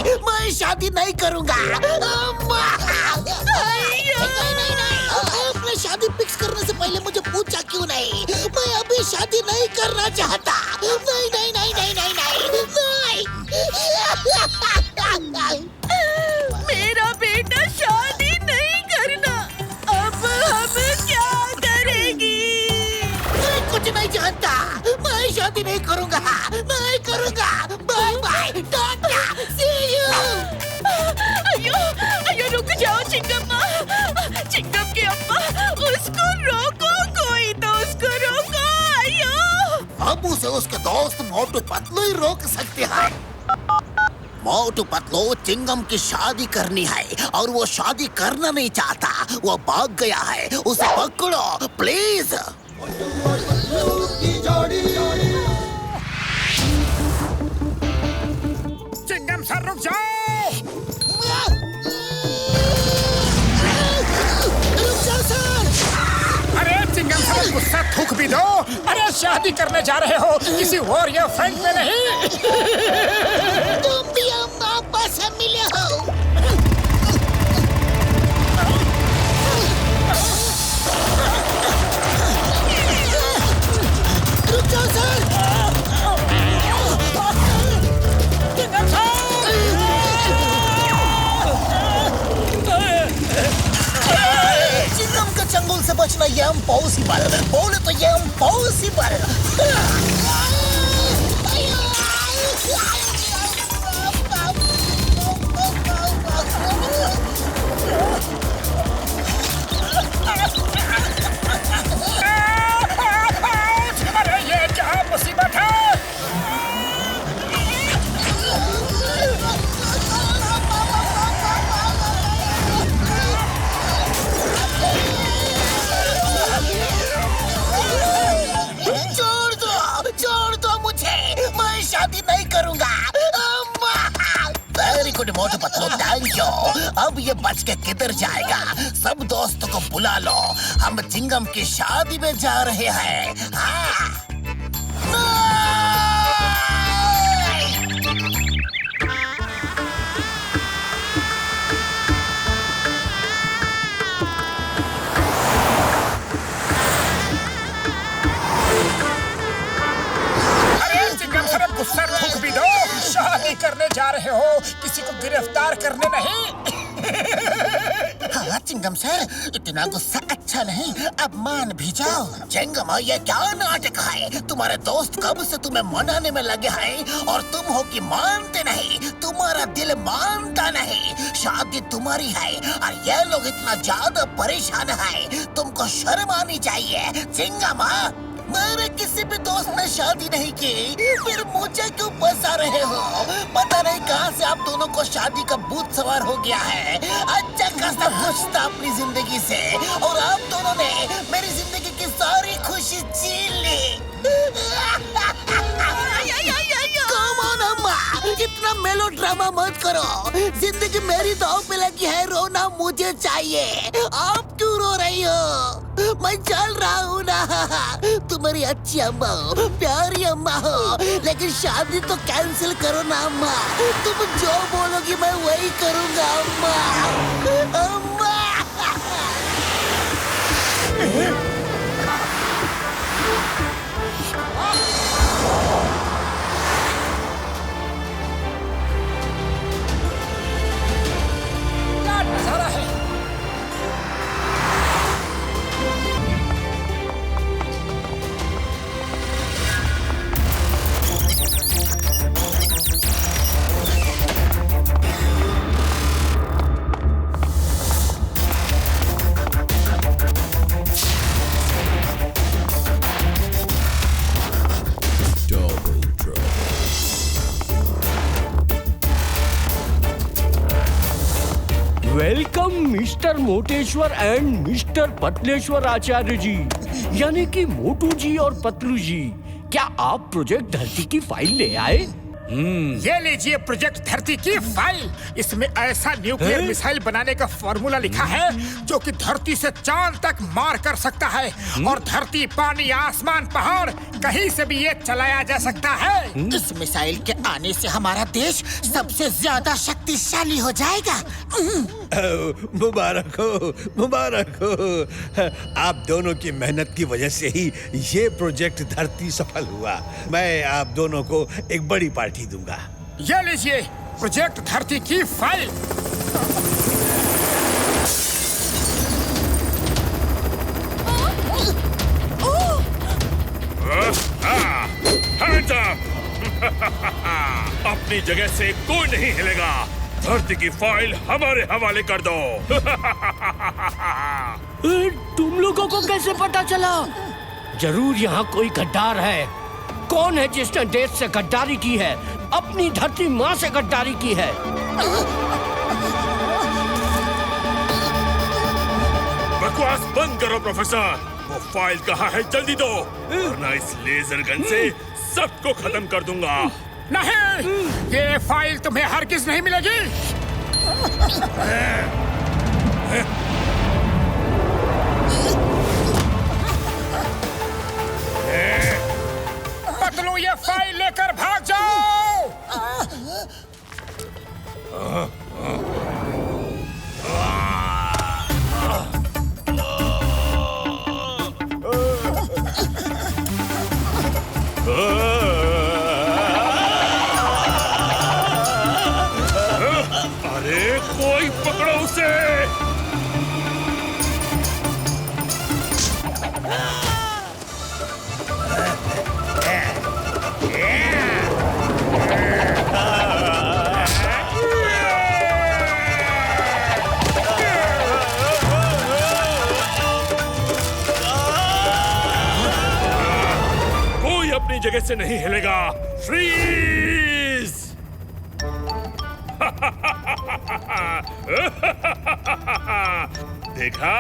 मैं शादी नहीं करूंगा। आपने शादी फिक्स करने से पहले मुझे पूछा क्यों नहीं? मैं अभी शादी नहीं करना चाहता। नहीं नहीं नहीं नहीं नहीं नहीं। मेरा बेटा शादी नहीं करना। अब हम क्या करेगी? मैं कुछ नहीं जानता। मैं शादी नहीं करूंगा। नहीं करूंगा। Bye bye, tata, see you. अयो अयो, रुक जाओ चिंगम्मा। चिंगम के अम्मा, उसको रोको, कोई तो उसको रोको। अयो, अब उसे उसके दोस्त मोटू पतलू ही रोक सकते हैं। मोटू पतलू चिंगम की शादी करनी है और वो शादी करना नहीं चाहता। वो भाग गया है, उसे पकड़ो प्लीज। चिंगम सर रुक जाओ। रुक जाओ सर। अरे चिंगम सर गुस्सा थूक भी दो। अरे शादी करने जा रहे हो किसी और या फ्रेंड में नहीं। तुम भी अम्मा अब्बा से मिले हो। रुक जाओ सर। चिंगम सर चिंगम के चंगुल से बचना ये इम्पॉसिबल। बोले तो ये इम्पॉसिबल। अरे ये क्या मुसीबत है। छोड़ दो मुझे। मैं शादी नहीं करूंगा। Very good Motu Patlu, thank you. अब ये बच के किधर जाएगा? सब दोस्तों को बुला लो, हम चिंगम की शादी में जा रहे हैं। हाँ। गुस्सा थूक भी दो। शादी करने जा रहे हो, किसी को गिरफ्तार करने नहीं। हाँ चिंगम सर, इतना गुस्सा अच्छा नहीं, अब मान भी जाओ। चिंगम ये क्या नाटक है? तुम्हारे दोस्त कब से तुम्हें मनाने में लगे हैं और तुम हो कि मानते नहीं। तुम्हारा दिल मानता नहीं। शादी तुम्हारी है और ये लोग इतना ज्यादा परेशान है। तुमको शर्म आनी चाहिए। चिंगम मेरे किसी भी दोस्त ने शादी नहीं की, फिर मुझे क्यों फंसा रहे हो? पता नहीं कहाँ से आप दोनों को शादी का भूत सवार हो गया है। अच्छा खासा खुश था अपनी जिंदगी से और आप दोनों ने मेरी जिंदगी की सारी खुशी छीन ली। Come on, अम्मा, इतना मेलोड्रामा मत करो। जिंदगी मेरी दांव पे लगी है, रोना मुझे चाहिए। आप क्यों रो रही हो? मैं चल रहा हूँ ना। तुम्हारी अच्छी अम्मा हो, प्यारी अम्मा हो, लेकिन शादी तो कैंसिल करो ना अम्मा। तुम जो बोलोगी मैं वही करूँगा अम्मा। अम्मा नजारा है। Welcome mister Moteshwar and mister Patleshwar Acharya ji, यानी कि मोटू जी और पतलू जी। क्या आप प्रोजेक्ट धरती की फाइल ले आए? ये लीजिए प्रोजेक्ट धरती की फाइल। इसमें ऐसा न्यूक्लियर मिसाइल बनाने का फॉर्मूला लिखा है जो कि धरती से चांद तक मार कर सकता है। और धरती, पानी, आसमान, पहाड़, कहीं से भी ये चलाया जा सकता है। इस मिसाइल के आने से हमारा देश सबसे ज्यादा शक्तिशाली हो जाएगा। मुबारक हो, मुबारक हो। आप दोनों की मेहनत की वजह से ही ये प्रोजेक्ट धरती सफल हुआ। मैं आप दोनों को एक बड़ी पार्टी दूंगा। ये लीजिए प्रोजेक्ट धरती की फाइल। Hands up! अपनी जगह से कोई नहीं हिलेगा। धरती की फाइल हमारे हवाले कर दो। तुम लोगों को कैसे पता चला? जरूर यहाँ कोई गद्दार है। कौन है जिसने देश से गद्दारी की है, अपनी धरती माँ से गद्दारी की है? बकवास बंद करो प्रोफेसर। वो फाइल कहाँ है, जल्दी दो, वरना इस लेजर गन से सबको खत्म कर दूंगा। नहीं, ये फाइल तुम्हें हरगिज नहीं मिलेगी। पतलू, ये फाइल लेकर भाग जाओ। अरे कोई पकड़ो उसे। कोई अपनी जगह से नहीं हिलेगा। फ्रीज! देखा,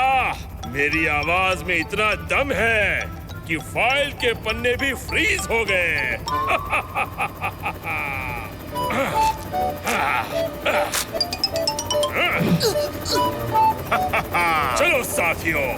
मेरी आवाज में इतना दम है कि फाइल के पन्ने भी फ्रीज हो गए। चलो साथियों,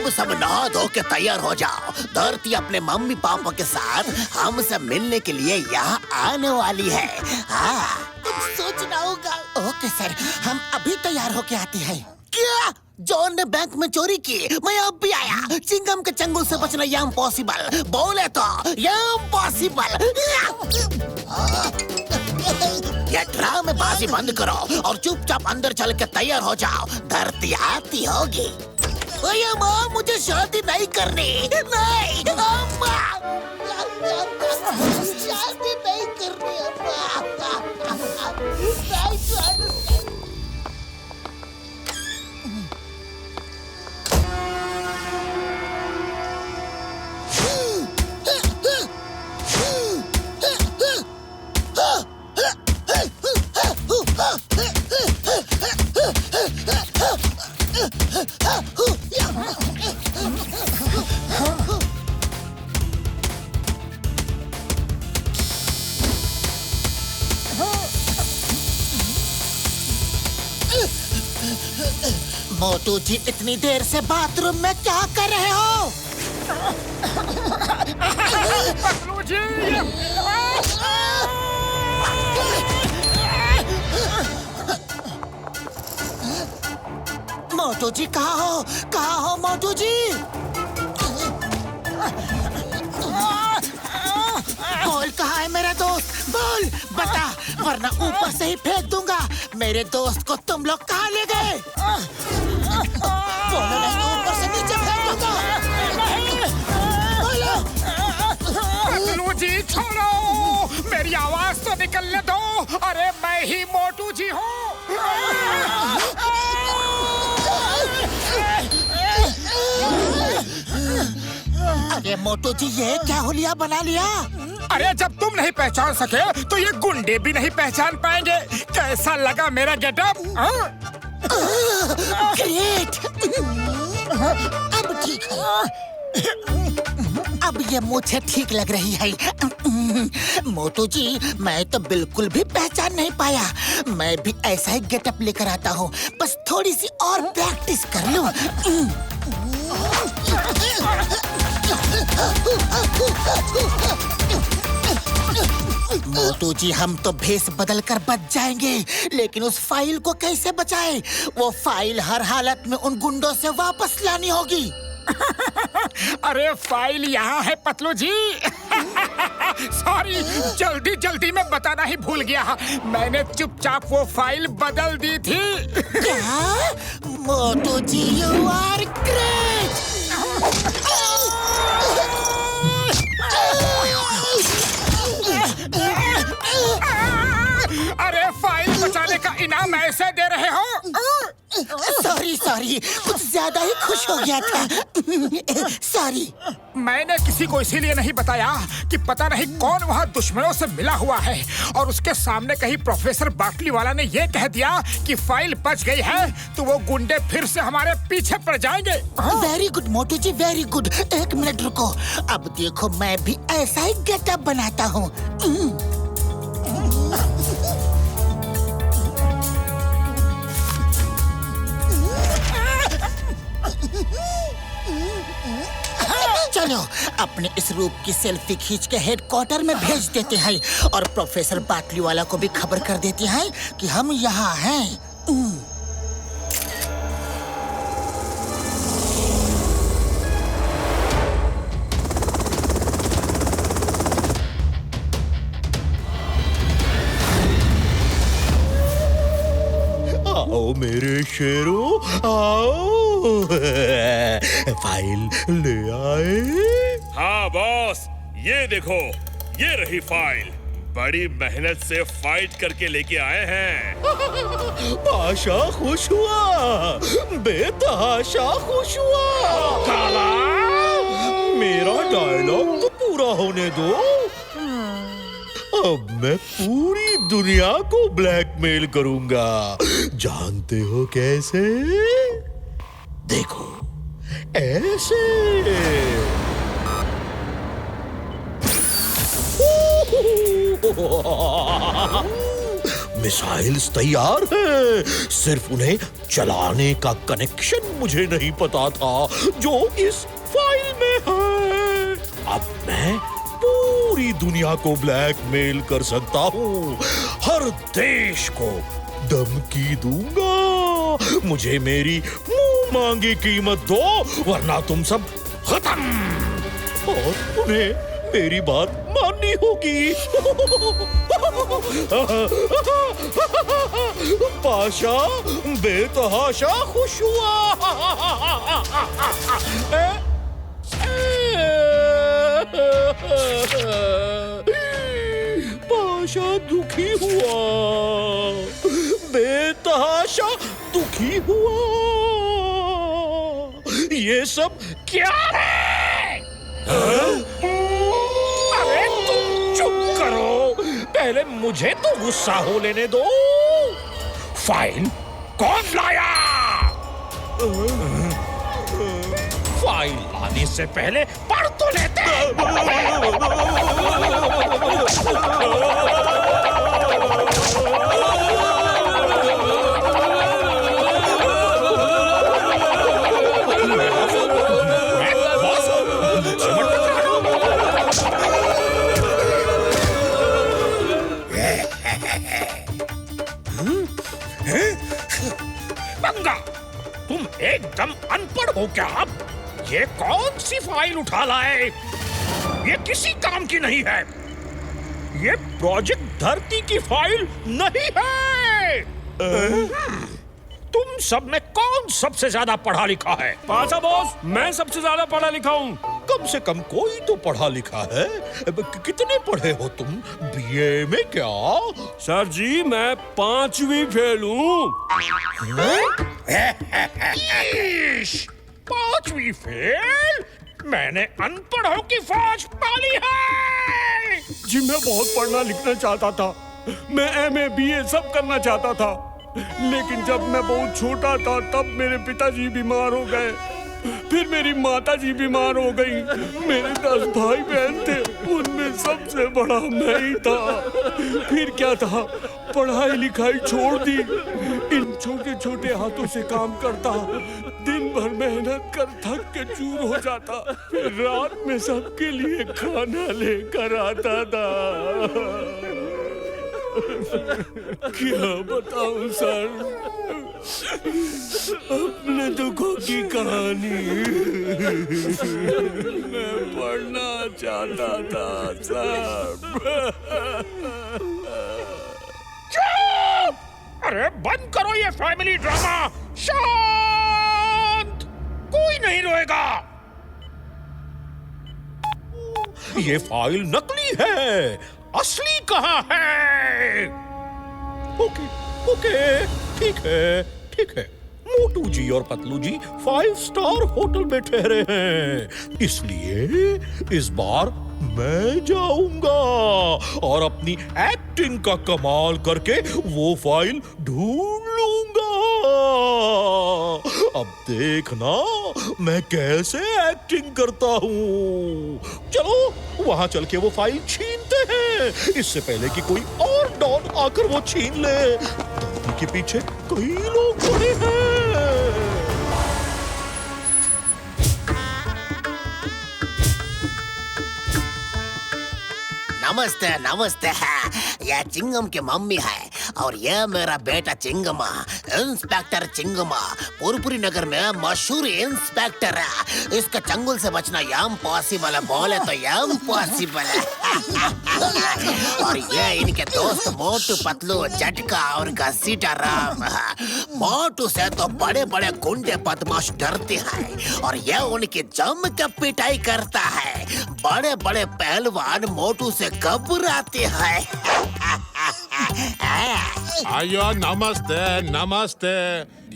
तुम सब नहा धो के तैयार हो जाओ। धरती अपने मम्मी पापा के साथ हमसे मिलने के लिए यहाँ आने वाली है। हाँ, कुछ सोचना होगा। ओके सर, हम अभी तैयार होके आते हैं। क्या? जॉन ने बैंक में चोरी की? मैं अब भी आया। चिंगम के चंगुल से बचना ये इम्पॉसिबल। बोले तो ये इम्पॉसिबल। ये ड्रामेबाजी बंद करो और चुपचाप अंदर चल के तैयार हो जाओ। धरती आती होगी। ओए माँ, मुझे शादी नहीं करनी। नहीं अम्मा, शादी नहीं करनी अम्मा। मोटू जी, इतनी देर से बाथरूम में क्या कर रहे हो? पतलू जी, मोटू जी कहाँ हो? कहाँ हो मोटू जी? बोल, कहाँ है मेरा दोस्त? बोल, बता, वरना ऊपर से ही फेंक दूंगा। मेरे दोस्त को तुम लोग कहाँ ले गए? बोलो नहीं तो ऊपर से नीचे फेंक दूंगा। बोलो। पतलू जी छोड़ो, मेरी आवाज तो निकलने दो। अरे मैं ही मोटू जी हूँ। अरे मोटू जी, ये क्या हुलिया बना लिया? अरे जब तुम नहीं पहचान सके तो ये गुंडे भी नहीं पहचान पाएंगे। कैसा लगा मेरा गेटअप? ग्रेट। अब ठीक है। अब ये मुझे ठीक लग रही है। मोटू जी, मैं तो बिल्कुल भी पहचान नहीं पाया। मैं भी ऐसा ही गेटअप लेकर आता हूँ, बस थोड़ी सी और प्रैक्टिस कर लूं। मोटू जी, हम तो भेष बदल कर बच जाएंगे, लेकिन उस फाइल को कैसे बचाएं? वो फाइल हर हालत में उन गुंडों से वापस लानी होगी। अरे फाइल यहाँ है पतलू जी। सॉरी, जल्दी में बताना ही भूल गया। मैंने चुपचाप वो फाइल बदल दी थी। क्या? मोटू जी, यू आर ग्रेट। अरे फाइल बचाने का इनाम ऐसे दे रहे हो? सॉरी, कुछ ज्यादा ही खुश हो गया था। सॉरी। मैंने किसी को इसीलिए नहीं बताया कि पता नहीं कौन वहाँ दुश्मनों से मिला हुआ है और उसके सामने कहीं प्रोफेसर बाटली वाला ने ये कह दिया कि फाइल बच गई है तो वो गुंडे फिर से हमारे पीछे पड़ जाएंगे। वेरी गुड मोटू जी, वेरी गुड। एक मिनट रुको, अब देखो मैं भी ऐसा ही गेटअप बनाता हूँ। चलो अपने इस रूप की सेल्फी खींच के हेडक्वार्टर में भेज देते हैं और प्रोफेसर बाटली वाला को भी खबर कर देते हैं कि हम यहाँ हैं। आओ मेरे शेरों, आओ। फाइल ले आए? हाँ बॉस, ये देखो, ये रही फाइल। बड़ी मेहनत से फाइट करके लेके आए हैं। पाशा खुश हुआ, बेतहाशा खुश हुआ। काला! मेरा डायलॉग तो पूरा होने दो। अब मैं पूरी दुनिया को ब्लैकमेल करूंगा। जानते हो कैसे? देखो, ऐसे। मिसाइल्स तैयार हैं, सिर्फ उन्हें चलाने का कनेक्शन मुझे नहीं पता था जो इस फाइल में है। अब मैं पूरी दुनिया को ब्लैकमेल कर सकता हूँ, हर देश को धमकी दूंगा। मुझे मेरी मुंह मांगी कीमत दो, वरना तुम सब खत्म। और उन्हें मेरी बात माननी होगी। पाशा बेतहाशा खुश हुआ। पाशा दुखी हुआ, बेतहाशा दुखी हुआ। ये सब क्या है? अरे तुम चुप करो, पहले मुझे तो गुस्सा हो लेने दो। फाइल कौन लाया? फाइल लाने से पहले पढ़ तो लेते। पंगा, तुम एकदम अनपढ़ हो क्या? ये कौन सी फाइल उठा लाए? ये किसी काम की नहीं है। ये प्रोजेक्ट धरती की फाइल नहीं है। तुम सब में कौन सबसे ज्यादा पढ़ा लिखा है? पाशा बॉस, मैं सबसे ज्यादा पढ़ा लिखा हूँ। कम से कम कोई तो पढ़ा लिखा है। कितने पढ़े हो तुम? बीए में क्या? सर जी, मैं 5वीं फेल हूँ। 5वीं फेल? मैंने अनपढ़ों की फौज पाली है। जी मैं बहुत पढ़ना लिखना चाहता था। मैं MA BA सब करना चाहता था, लेकिन जब मैं बहुत छोटा था तब मेरे पिताजी बीमार हो गए, फिर मेरी माताजी बीमार हो गई। मेरे 10 भाई बहन थे, उनमें सबसे बड़ा मैं ही था। फिर क्या था, पढ़ाई लिखाई छोड़ दी, इन छोटे छोटे हाथों से काम करता, दिन भर मेहनत कर थक के चूर हो जाता, फिर रात में सबके लिए खाना लेकर आता था। क्या बताऊं सर, अपने दुखों की कहानी। मैं पढ़ना चाहता था सर। अरे बंद करो ये फैमिली ड्रामा। शांत, कोई नहीं रोएगा। ये फाइल नकली है, असली कहाँ है? ओके ओके, ठीक है ठीक है। मोटू जी और पतलू जी 5 स्टार होटल में ठहरे हैं, इसलिए इस बार मैं जाऊंगा और अपनी एक्टिंग का कमाल करके वो फाइल ढूंढ लूंगा। अब देखना मैं कैसे एक्टिंग करता हूँ। चलो वहां चल के वो फाइल छीनते हैं, इससे पहले कि कोई और डॉन आकर वो छीन ले। धरती के पीछे कई लोग पड़े हैं। नमस्ते नमस्ते। यह चिंगम की मम्मी है और यह मेरा बेटा चिंगमा, इंस्पेक्टर चिंगमा, पुरपुरी नगर में मशहूर इंस्पेक्टर है। इसके चंगुल से बचना यम पॉसिबल है, बोले तो यम पॉसिबल है। और ये इनके दोस्त मोटू पतलू जटका और घसीटा राम। मोटू से तो बड़े बड़े गुंडे बदमाश डरते हैं और यह उनकी जम के पिटाई करता है। बड़े बड़े पहलवान मोटू से घबराते हैं। आयो नमस्ते नमस्ते।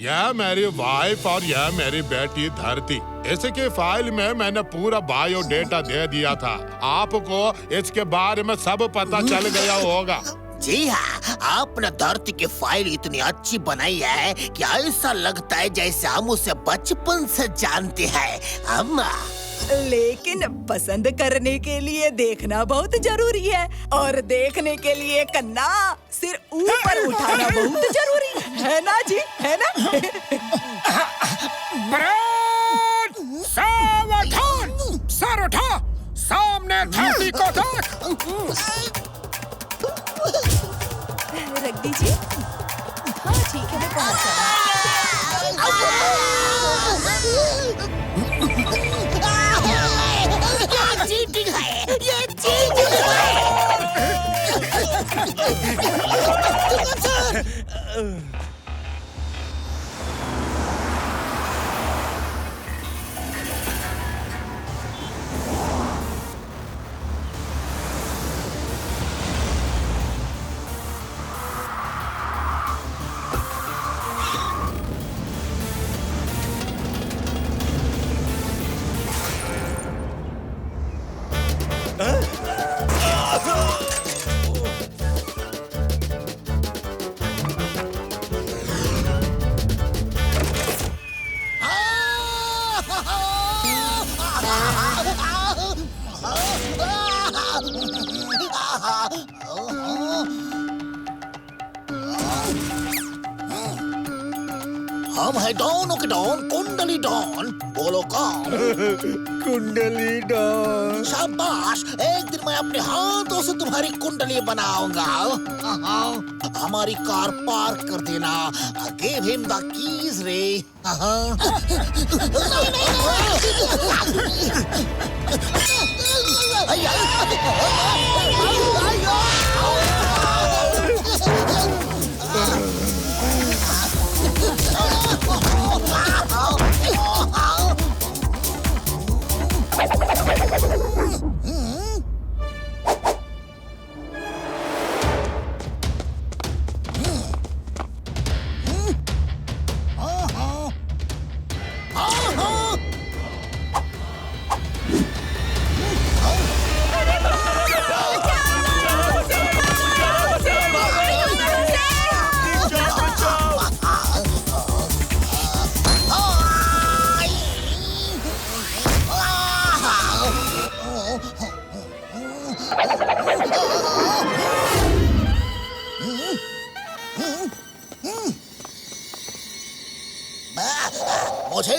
यह मेरी वाइफ और यह मेरी बेटी धरती। इसकी फाइल में मैंने पूरा बायोडेटा दे दिया था। आपको इसके बारे में सब पता चल गया होगा। जी हाँ, आपने धरती की फाइल इतनी अच्छी बनाई है कि ऐसा लगता है जैसे हम उसे बचपन से जानते हैं। अम्मा, लेकिन पसंद करने के लिए देखना बहुत जरूरी है और देखने के लिए कन्ना सिर ऊपर उठाना बहुत जरूरी है ना जी, है ना? सावधान, सर उठा, सामने धरती को देख। रख दीजिए। हाँ ठीक है, मैं पहुंच चीटिंग है, ये चीटिंग है। हम है डॉन के डॉन, कुंडली डॉन। बोलो कौन? कुंडली डॉन। शाबाश, एक दिन मैं अपने हाथों से तुम्हारी कुंडली बनाऊंगा। हमारी कार पार्क कर देना। गिव हिम द कीज रे।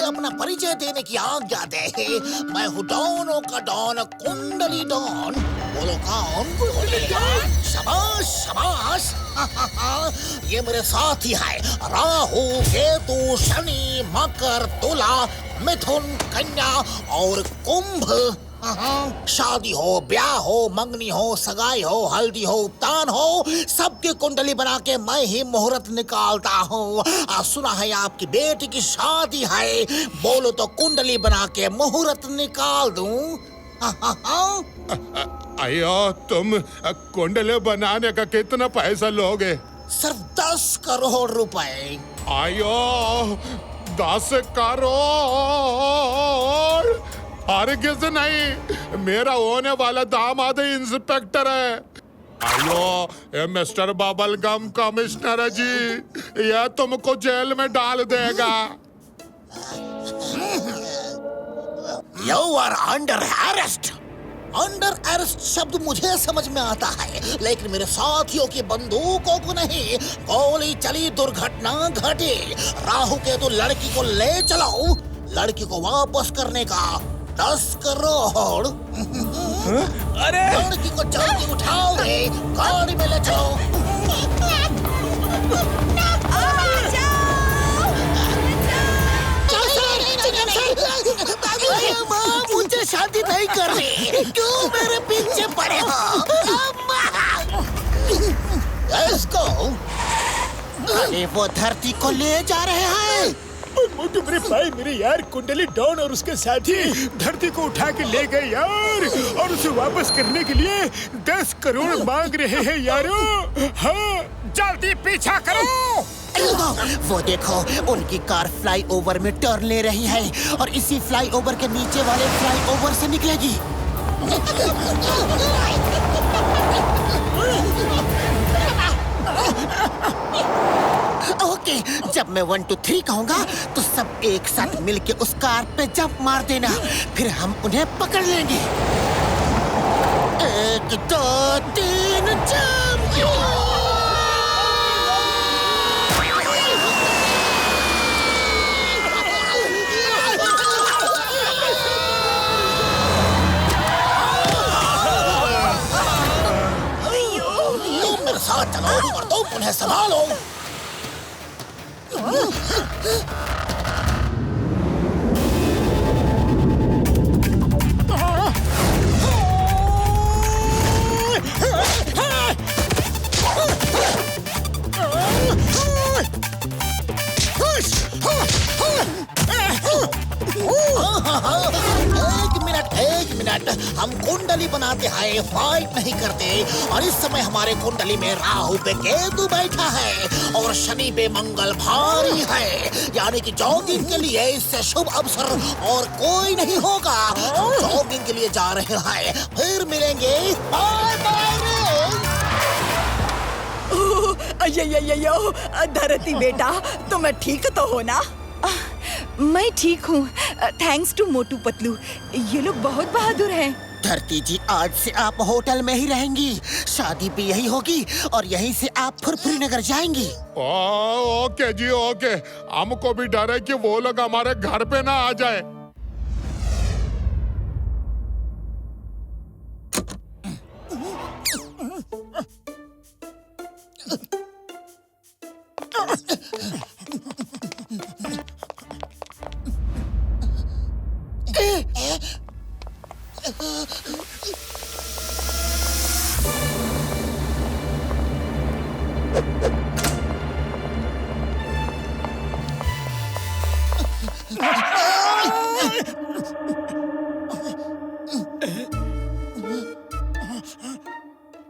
अपना परिचय देने की आज्ञा दे। मैं हूँ डॉनों का डॉन, कुंडली डॉन। बोलो कौन? शाबाश शाबाश। ये मेरे साथी है, राहु केतु शनि मकर तुला मिथुन कन्या और कुंभ। शादी हो, ब्याह हो, मंगनी हो, सगाई हो, हल्दी हो, उपतान हो, सबकी कुंडली बना के मैं ही मुहूर्त निकालता हूँ। सुना है आपकी बेटी की शादी है, बोलो तो कुंडली बना के मुहूर्त निकाल दूँ। अयो, तुम कुंडले बनाने का कितना पैसा लोगे? सिर्फ 10 करोड़ रुपए। आयो, 10 करोड़? हरगिज नहीं, मेरा होने वाला दामाद इंस्पेक्टर है। आयो, ये मिस्टर बबल गम कमिश्नर है जी, ये तुमको जेल में डाल देगा। You are under arrest. Under arrest शब्द मुझे समझ में आता है, लेकिन मेरे साथियों की बंदूकों को नहीं। गोली चली, दुर्घटना घटी। राहु केतु लड़की को ले चलो, लड़की को वापस करने का 10 करोड़। अरे लड़की को जल्दी उठाओ रे, गाड़ी में ले चलो। माँ, मुझे शादी नहीं करनी, क्यों मेरे पीछे पड़े हो? इसको अरे वो धरती को ले जा रहे हैं। मोटू मेरे भाई, मेरे यार कुंडली डॉन और उसके साथी धरती को उठा के ले गए यार, और उसे वापस करने के लिए 10 करोड़ मांग रहे हैं यारो। हाँ, जल्दी पीछा करो। वो देखो, उनकी कार फ्लाईओवर में टर्न ले रही है और इसी फ्लाईओवर के नीचे वाले फ्लाईओवर से निकलेगी। ओके, जब मैं 1 2 3 कहूँगा तो सब एक साथ मिलके उस कार पे जंप मार देना, फिर हम उन्हें पकड़ लेंगे। 1 2 3 जंप। साथ चलो और तुम उन्हें संभालो। एक मिनट, हम कुंडली बनाते हैं, फाइट नहीं करते। और इस समय हमारे कुंडली में राहु पे केतु बैठा है और शनि पे मंगल भारी है, यानी कि जॉगिंग के लिए इससे शुभ अवसर और कोई नहीं होगा। हम जॉगिंग के लिए जा रहे हैं, फिर मिलेंगे। Bye bye. धरती बेटा, तुम्हें ठीक तो हो ना? मैं ठीक हूँ, थैंक्स टू मोटू पतलू। ये लोग बहुत बहादुर हैं। धरती जी, आज से आप होटल में ही रहेंगी, शादी भी यही होगी और यहीं से आप फुरफुरी नगर जाएंगी। ओके जी, ओके। हमको भी डर है कि वो लोग हमारे घर पे ना आ जाए।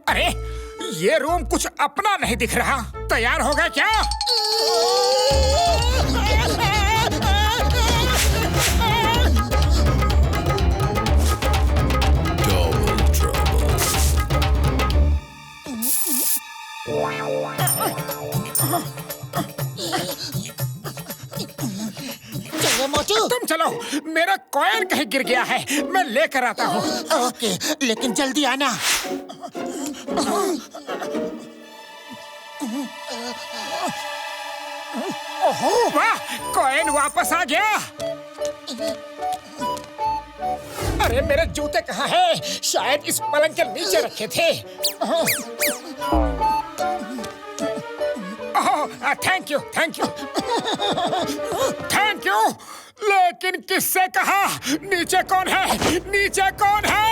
अरे, ये रूम कुछ अपना नहीं दिख रहा। तैयार हो गए क्या? मोटू, तुम चलो, मेरा कॉइन कहीं गिर गया है, मैं लेकर आता हूँ। ओके, लेकिन जल्दी आना। ओहो, वाह, कॉइन वापस आ गया। अरे मेरे जूते कहाँ हैं? शायद इस पलंग के नीचे रखे थे। Thank you, thank you, thank you. लेकिन किससे कहा? नीचे कौन है? नीचे कौन है?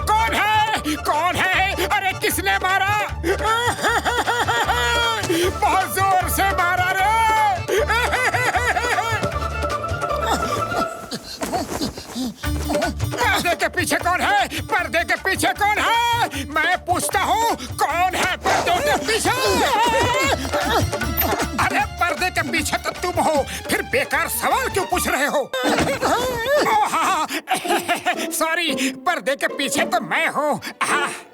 कौन है? कौन है? अरे किसने मारा? बहुत जोर से मारा रे। पर्दे के पीछे कौन है? पर्दे के पीछे कौन है? मैं पूछता हूँ, कौन है पर्दे के पीछे? अरे पर्दे के पीछे तो तुम हो, फिर बेकार सवाल क्यों पूछ रहे हो? हाँ, सॉरी, पर्दे के पीछे तो मैं हूँ।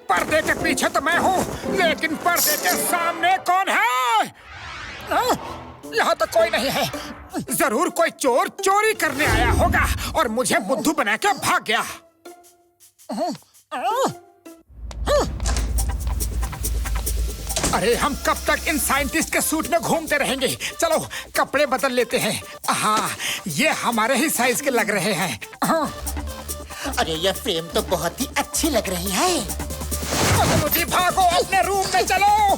पर्दे के पीछे तो मैं हूँ, लेकिन पर्दे के सामने कौन है? यहाँ तो कोई नहीं है। जरूर कोई चोर चोरी करने आया होगा और मुझे बुद्धू बना के भाग गया। अरे हम कब तक इन साइंटिस्ट के सूट में घूमते रहेंगे? चलो कपड़े बदल लेते हैं। हाँ, ये हमारे ही साइज के लग रहे हैं। अरे ये फ्रेम तो बहुत ही अच्छी लग रही है। मुझे भागो, अपने रूम में चलो।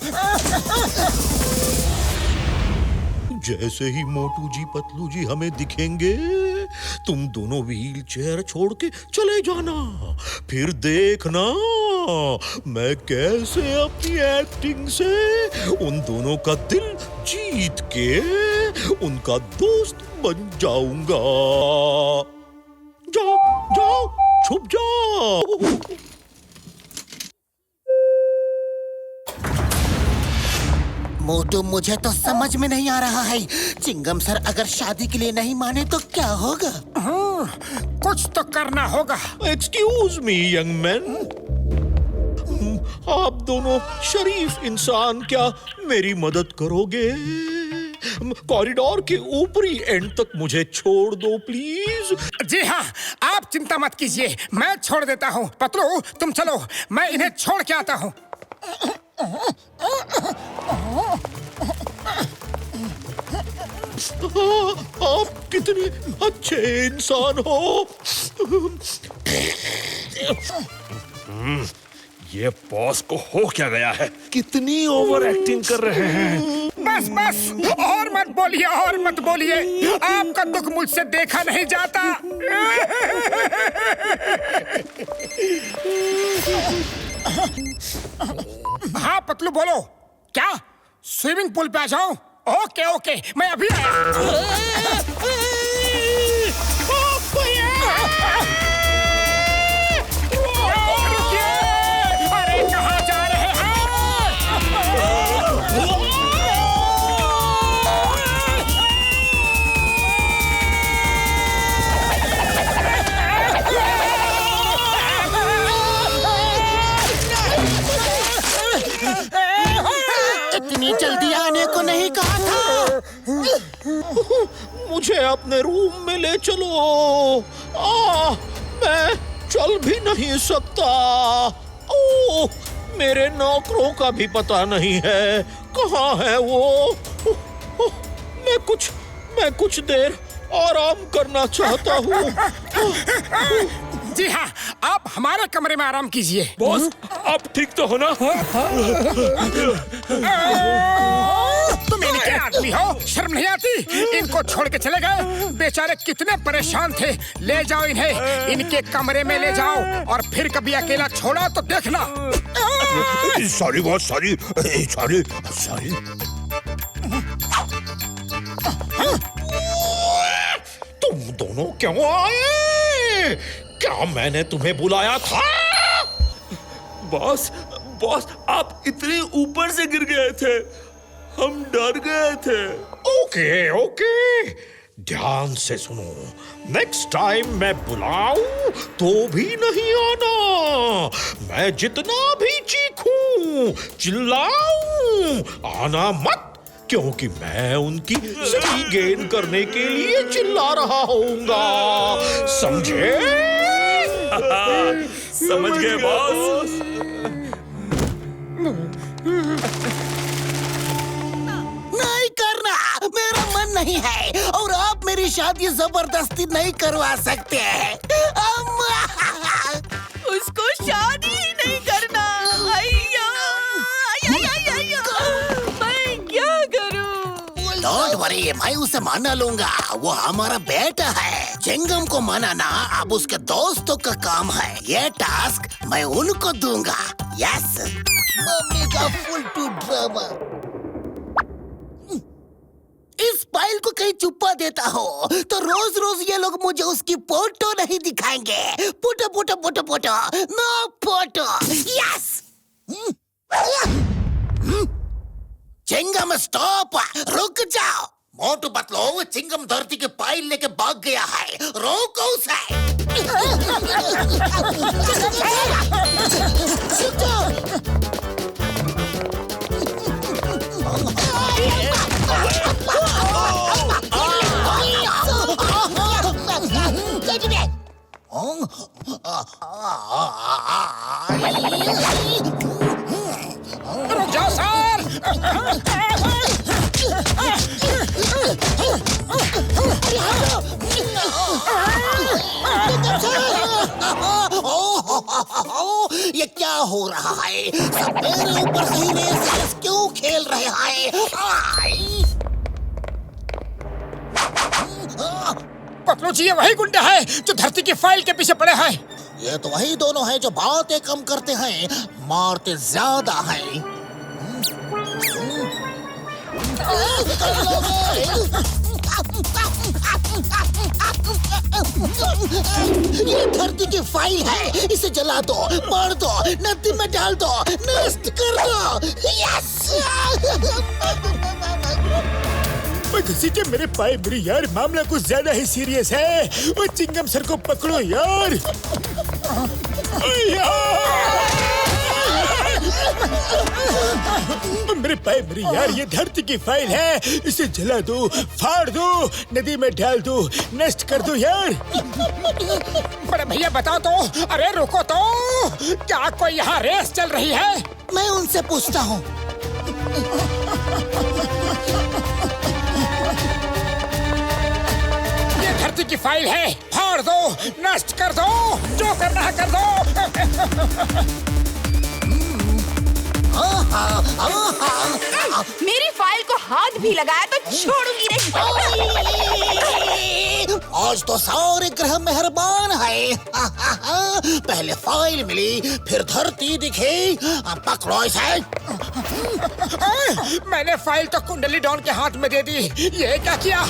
जैसे ही मोटू जी पतलू जी हमें दिखेंगे, तुम दोनों व्हील चेयर छोड़ के चले जाना। फिर देखना मैं कैसे अपनी एक्टिंग से उन दोनों का दिल जीत के उनका दोस्त बन जाऊंगा। जाओ जाओ, छुप जाओ। मोटू, मुझे तो समझ में नहीं आ रहा है। चिंगम सर अगर शादी के लिए नहीं माने तो क्या होगा? कुछ तो करना होगा। एक्सक्यूज मी यंग मैन, आप दोनों शरीफ इंसान क्या मेरी मदद करोगे? कॉरिडोर के ऊपरी एंड तक मुझे छोड़ दो प्लीज। जी हाँ, आप चिंता मत कीजिए, मैं छोड़ देता हूँ। पतलू तुम चलो, मैं इन्हें छोड़ के आता हूँ। आप कितने अच्छे इंसान हो। ये बॉस को हो क्या गया है? कितनी ओवर एक्टिंग कर रहे हैं। बस बस, और मत बोलिए, और मत बोलिए। आपका दुख मुझसे देखा नहीं जाता। हाँ पतलू बोलो, क्या स्विमिंग पूल पे आ जाऊं? ओके ओके, मैं अभी आया। रुकिए, अरे कहाँ जा रहे हैं? इतनी जल्दी आने को नहीं कहा था। मुझे अपने रूम में ले चलो। मैं चल भी नहीं सकता। ओह, मेरे नौकरों का भी पता नहीं है, कहाँ है वो? मैं कुछ देर आराम करना चाहता हूँ। जी हाँ, आप हमारे कमरे में आराम कीजिए। बॉस, आप ठीक तो हो ना? तुम इनके आदमी हो, शर्म नहीं आती? इनको छोड़ के चले गए, बेचारे कितने परेशान थे। ले जाओ इन्हें, इनके कमरे में ले जाओ, और फिर कभी अकेला छोड़ा तो देखना। Sorry boss, sorry sorry sorry. तुम दोनों क्यों आए? क्या मैंने तुम्हें बुलाया था? बॉस, आप इतने ऊपर से गिर गए थे, हम डर गए थे। ओके, ध्यान से सुनो। नेक्स्ट टाइम मैं बुलाऊं तो भी नहीं आना। मैं जितना भी चीखूं, चिल्लाऊं, आना मत। क्योंकि मैं उनकी सही गेन करने के लिए चिल्ला रहा होऊंगा, समझे? समझ गए बॉस। नहीं करना, मेरा मन नहीं है और आप मेरी शादी जबरदस्ती नहीं करवा सकते हैं। उसको शादी ही नहीं करना। अय्या, अय्या, अय्या, मैं क्या करूं? डोंट वरी, मैं उसे मना लूंगा। वो हमारा बेटा है। चिंगम को मनाना अब उसके दोस्तों का काम है। ये टास्क मैं उनको दूंगा। यस, मम्मी का फुल टू ड्रामा। इस फाइल को कहीं छुपा देता हो तो रोज रोज ये लोग मुझे उसकी फोटो नहीं दिखाएंगे। Photo photo photo photo, no photo. Yes. चिंगम स्टॉप, रुक जाओ। मोटू पतलू, चिंगम धरती के फाइल लेके भाग गया है, रोको उसे। रुक जाओ सर। ये क्या हो रहा है? सब मेरे ऊपर सही रेस क्यों खेल रहे हैं? पतलू जी, ये वही गुंडा है जो धरती की फाइल के पीछे पड़े हैं। ये तो वही दोनों हैं जो बातें कम करते हैं, मारते ज्यादा हैं। ये धरती की फाइल है, इसे जला दो, मार दो, नदी में डाल दो, नष्ट कर दो। यस। घसीटे मेरे पाए बुरी यार, मामला कुछ ज्यादा ही सीरियस है। वो चिंगम सर को पकड़ो यार। मेरे पाए बुरी यार, ये धरती की फाइल है, इसे जला दो, फाड़ दो, नदी में डाल दो, नष्ट कर दो यार। बड़े भैया बताओ तो, अरे रुको तो, क्या कोई यहाँ रेस चल रही है? मैं उनसे पूछता हूँ। धरती की फाइल है, फाड़ दो, नष्ट कर दो, जो करना है कर दो। मेरी फाइल को हाथ भी लगाया तो छोड़ूंगी नहीं। आज तो सारे ग्रह मेहरबान है। पहले फाइल मिली, फिर धरती दिखी। पकड़ो इसे। मैंने फाइल तो कुंडली डॉन के हाथ में दे दी, ये क्या किया?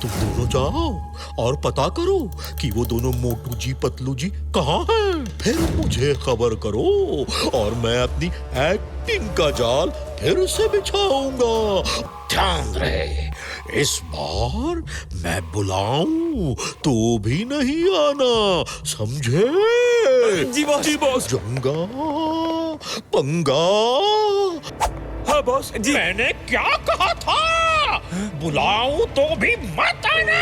तुम दोनों जाओ और पता करो कि वो दोनों मोटू जी पतलू जी कहाँ हैं। फिर मुझे खबर करो और मैं अपनी एक्टिंग का जाल फिर से बिछाऊंगा। ध्यान रहे, इस बार मैं बुलाऊं तो भी नहीं आना, समझे? जी बॉस, जी बॉस। जंगा पंगा। हाँ बॉस जी। मैंने क्या कहा था? बुलाऊं तो भी मत आना।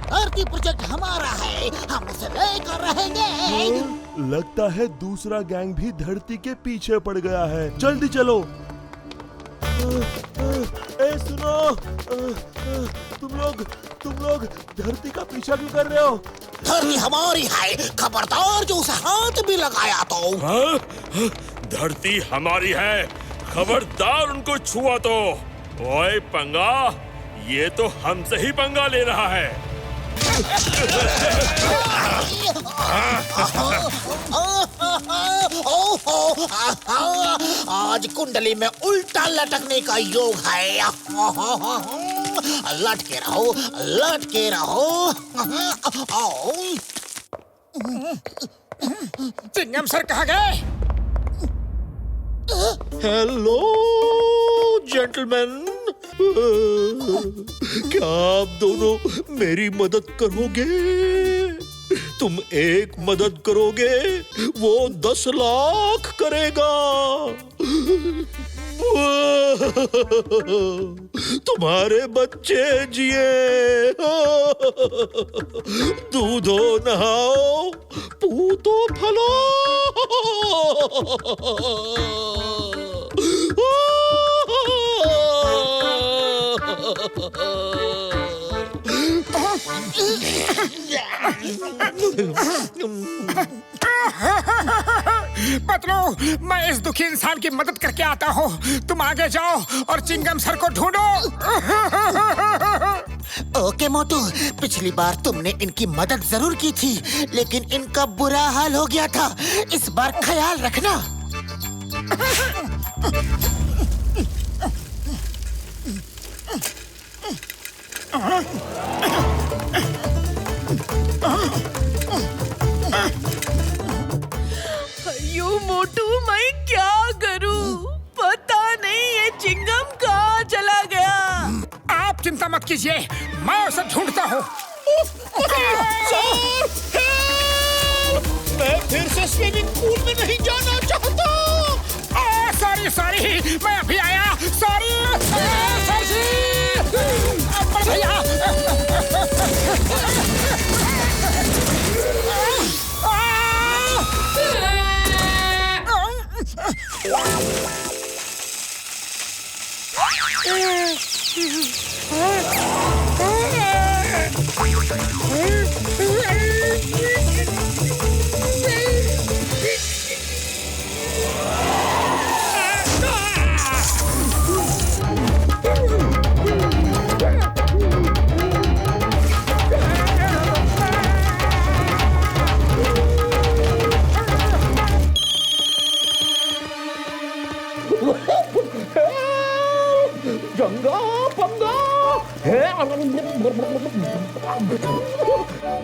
धरती प्रोजेक्ट हमारा है, हम उसे लेकर रहेंगे। लगता है दूसरा गैंग भी धरती के पीछे पड़ गया है। जल्दी चलो। ए सुनो, तुम लोग धरती का पीछा क्यों कर रहे हो? धरती हमारी है, खबरदार जो उसे हाथ भी लगाया तो। हाँ? धरती हमारी है, खबरदार उनको छुआ तो। ओए पंगा, ये तो हमसे ही पंगा ले रहा है। आज कुंडली में उल्टा लटकने का योग है। लटके रहो, लटके रहो। चिंगम सर कहाँ गए? हेलो जेंटलमैन, क्या आप दोनों मेरी मदद करोगे? तुम एक मदद करोगे, वो 10 लाख करेगा। तुम्हारे बच्चे जिए, दूधो नहाओ, पूतो फलो। पतलू, मैं इस दुखी इंसान की मदद करके आता हूँ। तुम आगे जाओ और चिंगम सर को ढूंढो। ओके मोटू, पिछली बार तुमने इनकी मदद जरूर की थी, लेकिन इनका बुरा हाल हो गया था। इस बार ख्याल रखना। अयो मोटू, मैं क्या करूं? पता नहीं ये चिंगम कहाँ चला गया। आप चिंता मत कीजिए, मैं उसे ढूंढता हूँ। मैं फिर से स्विमिंग पूल में नहीं जाना चाहता। सॉरी, मैं अभी आया। सॉरी सर जी, भैया। जंगा पंगा।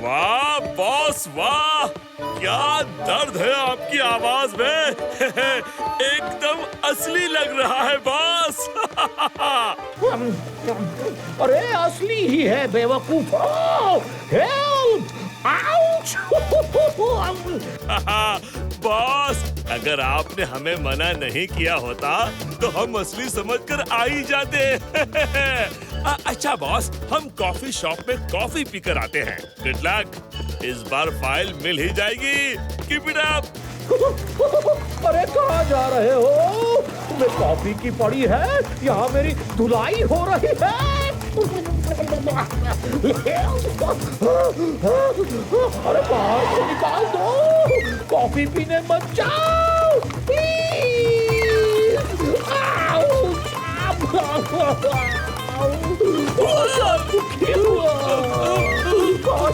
वाह बॉस, वाह, क्या दर्द है आपकी आवाज में। एकदम असली लग रहा है बॉस। अरे असली ही है बेवकूफ। हेल्प! आउच! बॉस, अगर आपने हमें मना नहीं किया होता तो हम असली समझकर आ ही जाते। अच्छा बॉस, हम कॉफी शॉप में कॉफी पीकर आते हैं। गुड लक, इस बार फाइल मिल ही जाएगी। Keep it up. अरे कहाँ जा रहे हो? तुम्हें कॉफी की पड़ी है, यहाँ मेरी धुलाई हो रही है। अरे बाहर से निकाल दो, कॉफी पीने मत जाओ प्लीज। बहुत दुखी हुआ, बहुत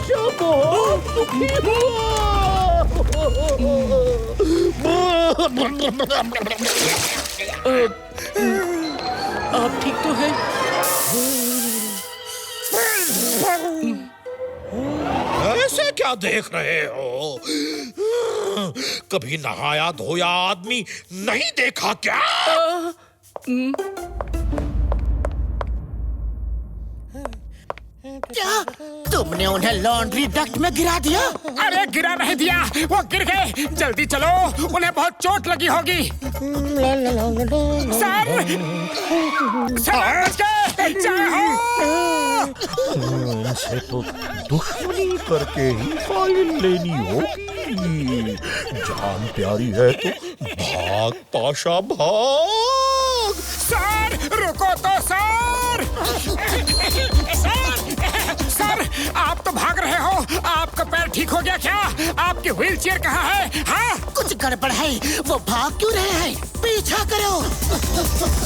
दुखी आप ठीक तो हैं? ऐसे क्या देख रहे हो? कभी नहाया धोया आदमी नहीं देखा क्या? क्या तुमने उन्हें लॉन्ड्री डक्ट में गिरा दिया? अरे गिरा नहीं दिया, वो गिर गए। जल्दी चलो, उन्हें बहुत चोट लगी होगी। सर, बच गए। जय हो। इनसे तो दुश्मनी करके ही फाइल लेनी होगी। जान प्यारी है तो भाग पाशा भाग। सर रुको तो सर। सर, आप तो भाग रहे हो। आपका पैर ठीक हो गया क्या? आपकी व्हील चेयर कहाँ है? हाँ? कुछ गड़बड़ है, वो भाग क्यों रहे हैं? पीछा करो।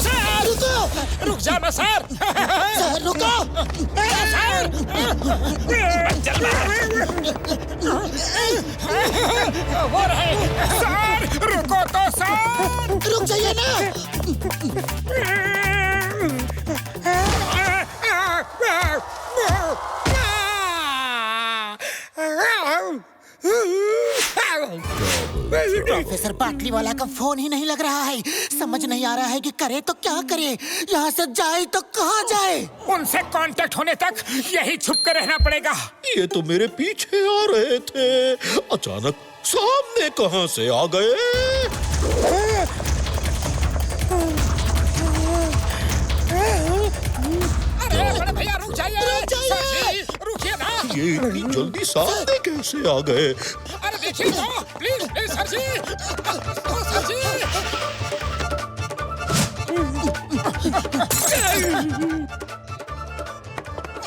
सर रुको, रुक जाना सर। सर रुको। सर वो रहे। सर रुको तो सर। रुक जाइए ना। प्रोफेसर पाटली वाला का फोन ही नहीं लग रहा है। समझ नहीं आ रहा है कि करे तो क्या करे, यहाँ से जाए तो कहाँ जाए। उनसे कांटेक्ट होने तक यही छुप कर रहना पड़ेगा। ये तो मेरे पीछे आ रहे थे, अचानक सामने कहां से आ गए। अरे बड़े भैया रुक जाइए, रुकिए ना। ये इतनी जल्दी सामने कैसे आ गए। अरे देखिए तो, प्लीज प्लीज सर जी, सर जी।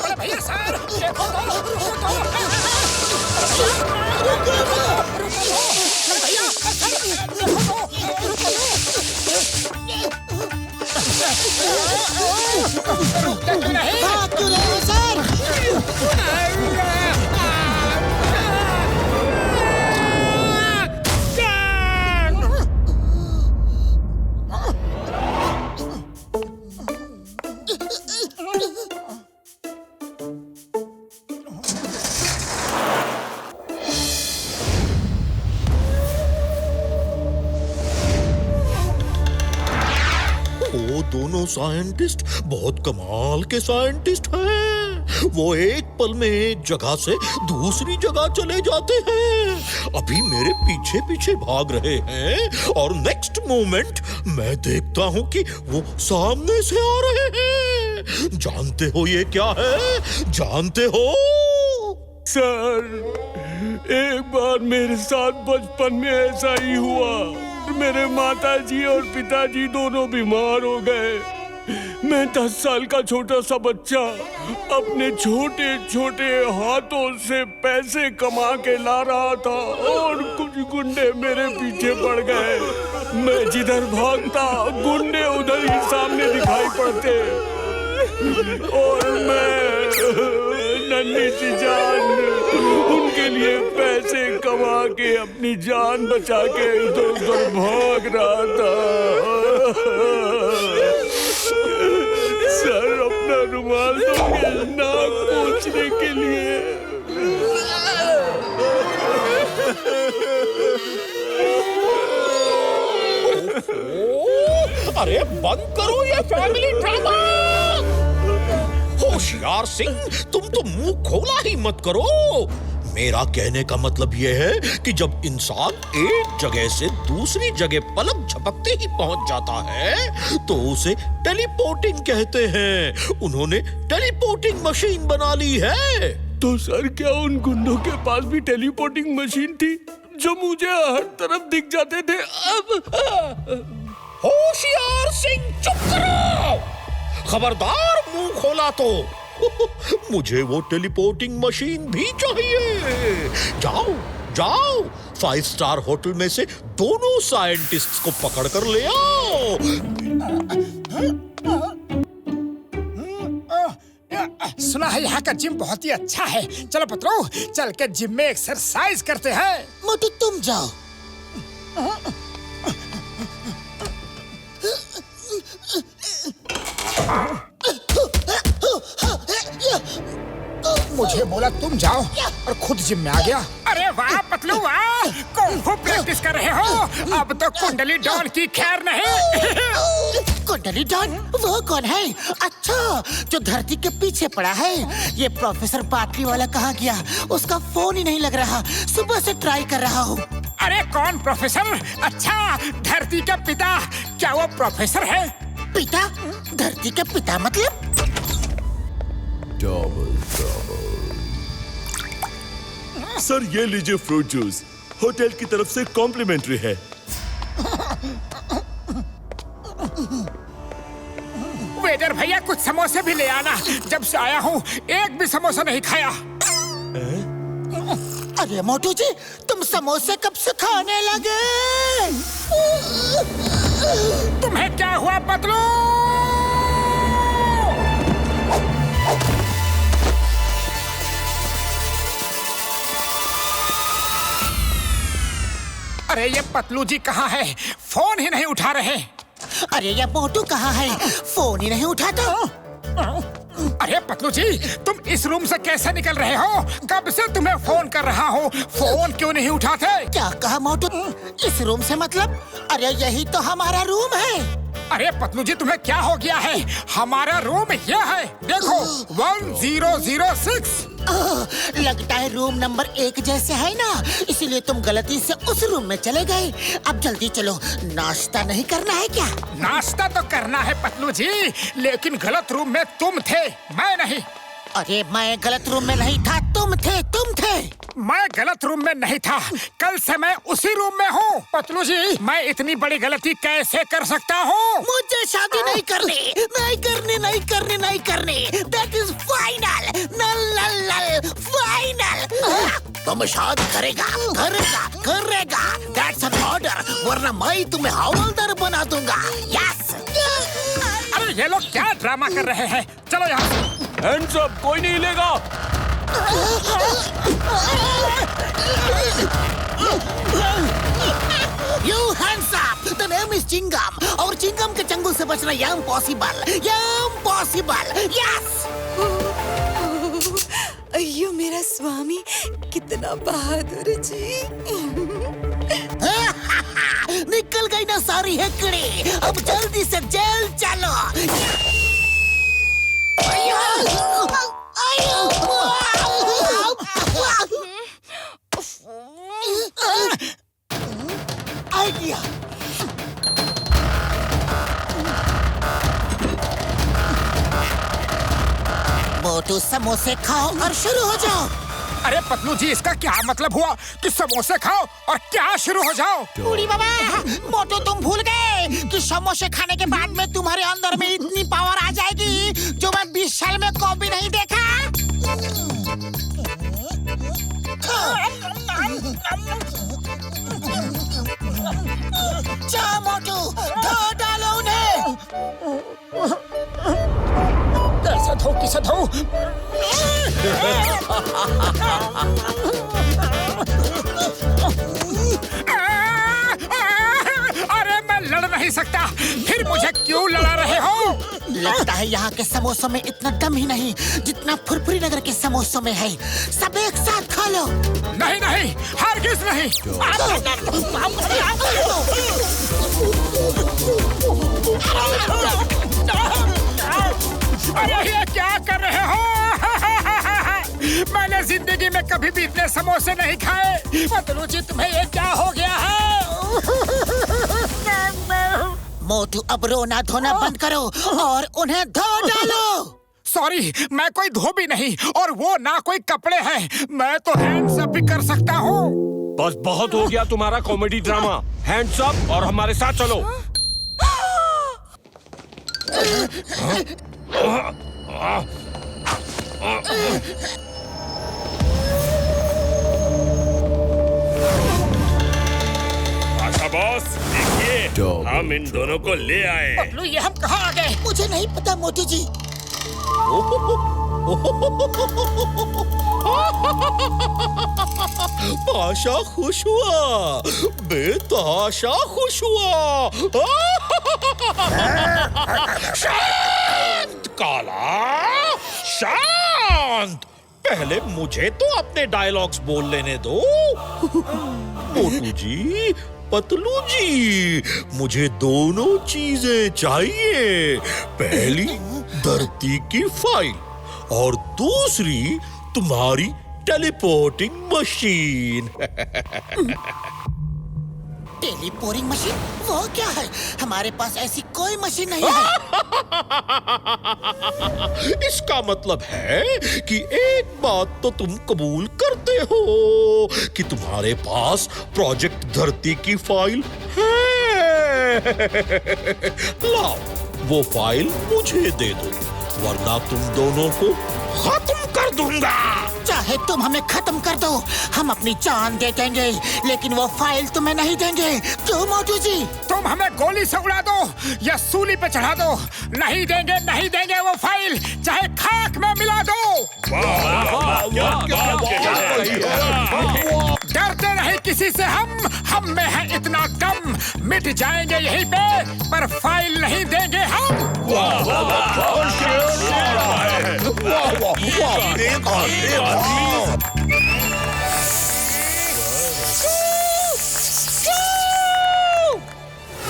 बड़े भैया सर, देखो तो, रुको तो। भैया सर, देखो तो, रुको तो। भाग क्यों रहे हो सर? वो दोनों साइंटिस्ट बहुत कमाल के साइंटिस्ट हैं। वो एक पल में एक जगह से दूसरी जगह चले जाते हैं। अभी मेरे पीछे पीछे भाग रहे हैं और नेक्स्ट मोमेंट मैं देखता हूँ कि वो सामने से आ रहे हैं। जानते हो ये क्या है? जानते हो? सर, एक बार मेरे साथ बचपन में ऐसा ही हुआ। मेरे माताजी और पिताजी दोनों बीमार हो गए। मैं 10 साल का छोटा सा बच्चा अपने छोटे छोटे हाथों से पैसे कमा के ला रहा था और कुछ गुंडे मेरे पीछे पड़ गए। मैं जिधर भागता गुंडे उधर ही सामने दिखाई पड़ते और मैं नन्ही सी जान उनके लिए पैसे कमा के अपनी जान बचा के इधर उधर भाग रहा था। सर, अपना रुमाल दोगे नाक पोंछने के लिए? अरे बंद करो ये फैमिली ड्रामा। होशियार सिंह, तुम तो मुंह खोला ही मत करो। मेरा कहने का मतलब यह है कि जब इंसान एक जगह से दूसरी जगह पलक झपकते ही पहुंच जाता है तो उसे टेलीपोर्टिंग कहते हैं। उन्होंने टेलीपोर्टिंग मशीन बना ली है। तो सर, क्या उन गुंडों के पास भी टेलीपोर्टिंग मशीन थी जो मुझे हर तरफ दिख जाते थे? होशियार सिंह, चुप करो। खबरदार मुंह खोला तो मुझे वो टेलीपोर्टिंग मशीन भी चाहिए। जाओ जाओ, 5 स्टार होटल में से दोनों साइंटिस्ट्स को पकड़ कर ले आओ। सुना है यहाँ का जिम बहुत ही अच्छा है। चलो पत्रो, चल के जिम में एक्सरसाइज करते हैं। मोटू तुम जाओ। मुझे बोला तुम जाओ और खुद जिम में आ गया। अरे वाह पतलू वाह, कुंफू प्रैक्टिस कर रहे हो। अब तो कुंडली डॉन की खैर नहीं। कुंडली डॉन वो कौन है? अच्छा, जो धरती के पीछे पड़ा है। ये प्रोफेसर पाटली वाला कहाँ गया? उसका फोन ही नहीं लग रहा। सुबह से ट्राई कर रहा हूँ। अरे कौन प्रोफेसर? अच्छा, धरती का पिता। क्या वो प्रोफेसर है? पिता? धरती के पिता मतलब? सर, ये लीजिए फ्रूट जूस, होटल की तरफ से कॉम्प्लीमेंट्री है। वेटर भैया, कुछ समोसे भी ले आना। जब से आया हूँ एक भी समोसा नहीं खाया। अरे मोटू जी, तुम समोसे कब से खाने लगे? तुम्हें क्या हुआ पतलू? अरे ये पतलू जी कहाँ है? फोन ही नहीं उठा रहे। अरे ये मोटू कहाँ है? फोन ही नहीं उठाता। अरे पतलू जी, तुम इस रूम से कैसे निकल रहे हो? कब से तुम्हें फोन कर रहा हूँ, फोन क्यों नहीं उठाते? क्या कहा मोटू? इस रूम से मतलब? अरे यही तो हमारा रूम है। अरे पतलू जी, तुम्हें क्या हो गया है? हमारा रूम ये है, देखो 1006। लगता है रूम नंबर 1 जैसे है ना, इसीलिए तुम गलती से उस रूम में चले गए। अब जल्दी चलो, नाश्ता नहीं करना है क्या? नाश्ता तो करना है पतलू जी, लेकिन गलत रूम में तुम थे, मैं नहीं। अरे मैं गलत रूम में नहीं था, तुम थे। मैं गलत रूम में नहीं था, कल से मैं उसी रूम में हूँ। पतलू जी, मैं इतनी बड़ी गलती कैसे कर सकता हूँ? मुझे शादी नहीं करनी। That is final, नल फाइनल। तुम शादी करेगा। That's an order, वरना मैं तुम्हें हवलदार बना दूंगा। Yes। अरे ये लोग क्या ड्रामा कर रहे हैं? चलो यहाँ से। हैंड्स अप, कोई नहीं हिलेगा। You hands up! The name is Chingam, और चिंगम के चंगुल से बचना impossible. Yes! अయ్యో मेरा स्वामी, कितना बहादुर जी। निकल गई ना सारी हेकड़ी, अब जल्दी से जेल चलो। आइडिया। मोटू समोसे खाओ और शुरू हो जाओ। अरे पतलू जी, इसका क्या मतलब हुआ कि समोसे खाओ और क्या शुरू हो जाओ? बूढ़ी बाबा, मोटू तुम भूल गए कि समोसे खाने के बाद में तुम्हारे अंदर में इतनी पावर आ जाएगी जो मैं 20 साल में कभी नहीं देखा। जा मोटू, धो डालो उन्हें। कैसे धो, किसे धो? अरे मैं लड़ नहीं सकता, फिर मुझे क्यों लड़ा रहे हो? लगता है यहाँ के समोसों में इतना दम ही नहीं जितना फुरफुरी नगर के समोसों में है। सब एक साथ खा लो। नहीं, हरगिज़ नहीं। अरे ये क्या कर रहे हो? मैंने जिंदगी में कभी भी इतने समोसे नहीं खाए। पतलू जी, तुम्हें ये क्या हो गया है? मोटू, अब रोना धोना बंद करो और उन्हें धो डालो। सॉरी, मैं कोई धोबी नहीं और वो ना कोई कपड़े हैं। मैं तो हैंड्स अप भी कर सकता हूँ। बस बहुत हो गया तुम्हारा कॉमेडी ड्रामा। हैंड्स अप और हमारे साथ चलो। आशा बॉस, देखिए हम इन दोनों को ले आए। पतलू, ये हम कहाँ आ गए? मुझे नहीं पता मोटू जी। आशा खुश हुआ, बेतहाशा खुश हुआ। शांत काला, शांत। पहले मुझे तो अपने डायलॉग्स बोल लेने दो। मोटू जी, पतलू जी, मुझे दोनों चीजें चाहिए। पहली धरती की फाइल और दूसरी तुम्हारी टेलीपोर्टिंग मशीन। Teleporting machine? वो क्या है? हमारे पास ऐसी कोई मशीन नहीं है। इसका मतलब है कि एक बात तो तुम कबूल करते हो कि तुम्हारे पास प्रोजेक्ट धरती की फाइल है। लाओ, वो फाइल मुझे दे दो, वरना तुम दोनों को खत्म कर दूंगा। चाहे तुम हमें खत्म कर दो, हम अपनी जान दे देंगे, लेकिन वो फाइल तुम्हें नहीं देंगे। क्यों मोटू जी? तुम हमें गोली से उड़ा दो या सूली पे चढ़ा दो, नहीं देंगे वो फाइल, चाहे खाक में मिला दो। डरते नहीं किसी से हम में है इतना दम, मिट जाएंगे यहीं पे पर फाइल नहीं देंगे हम।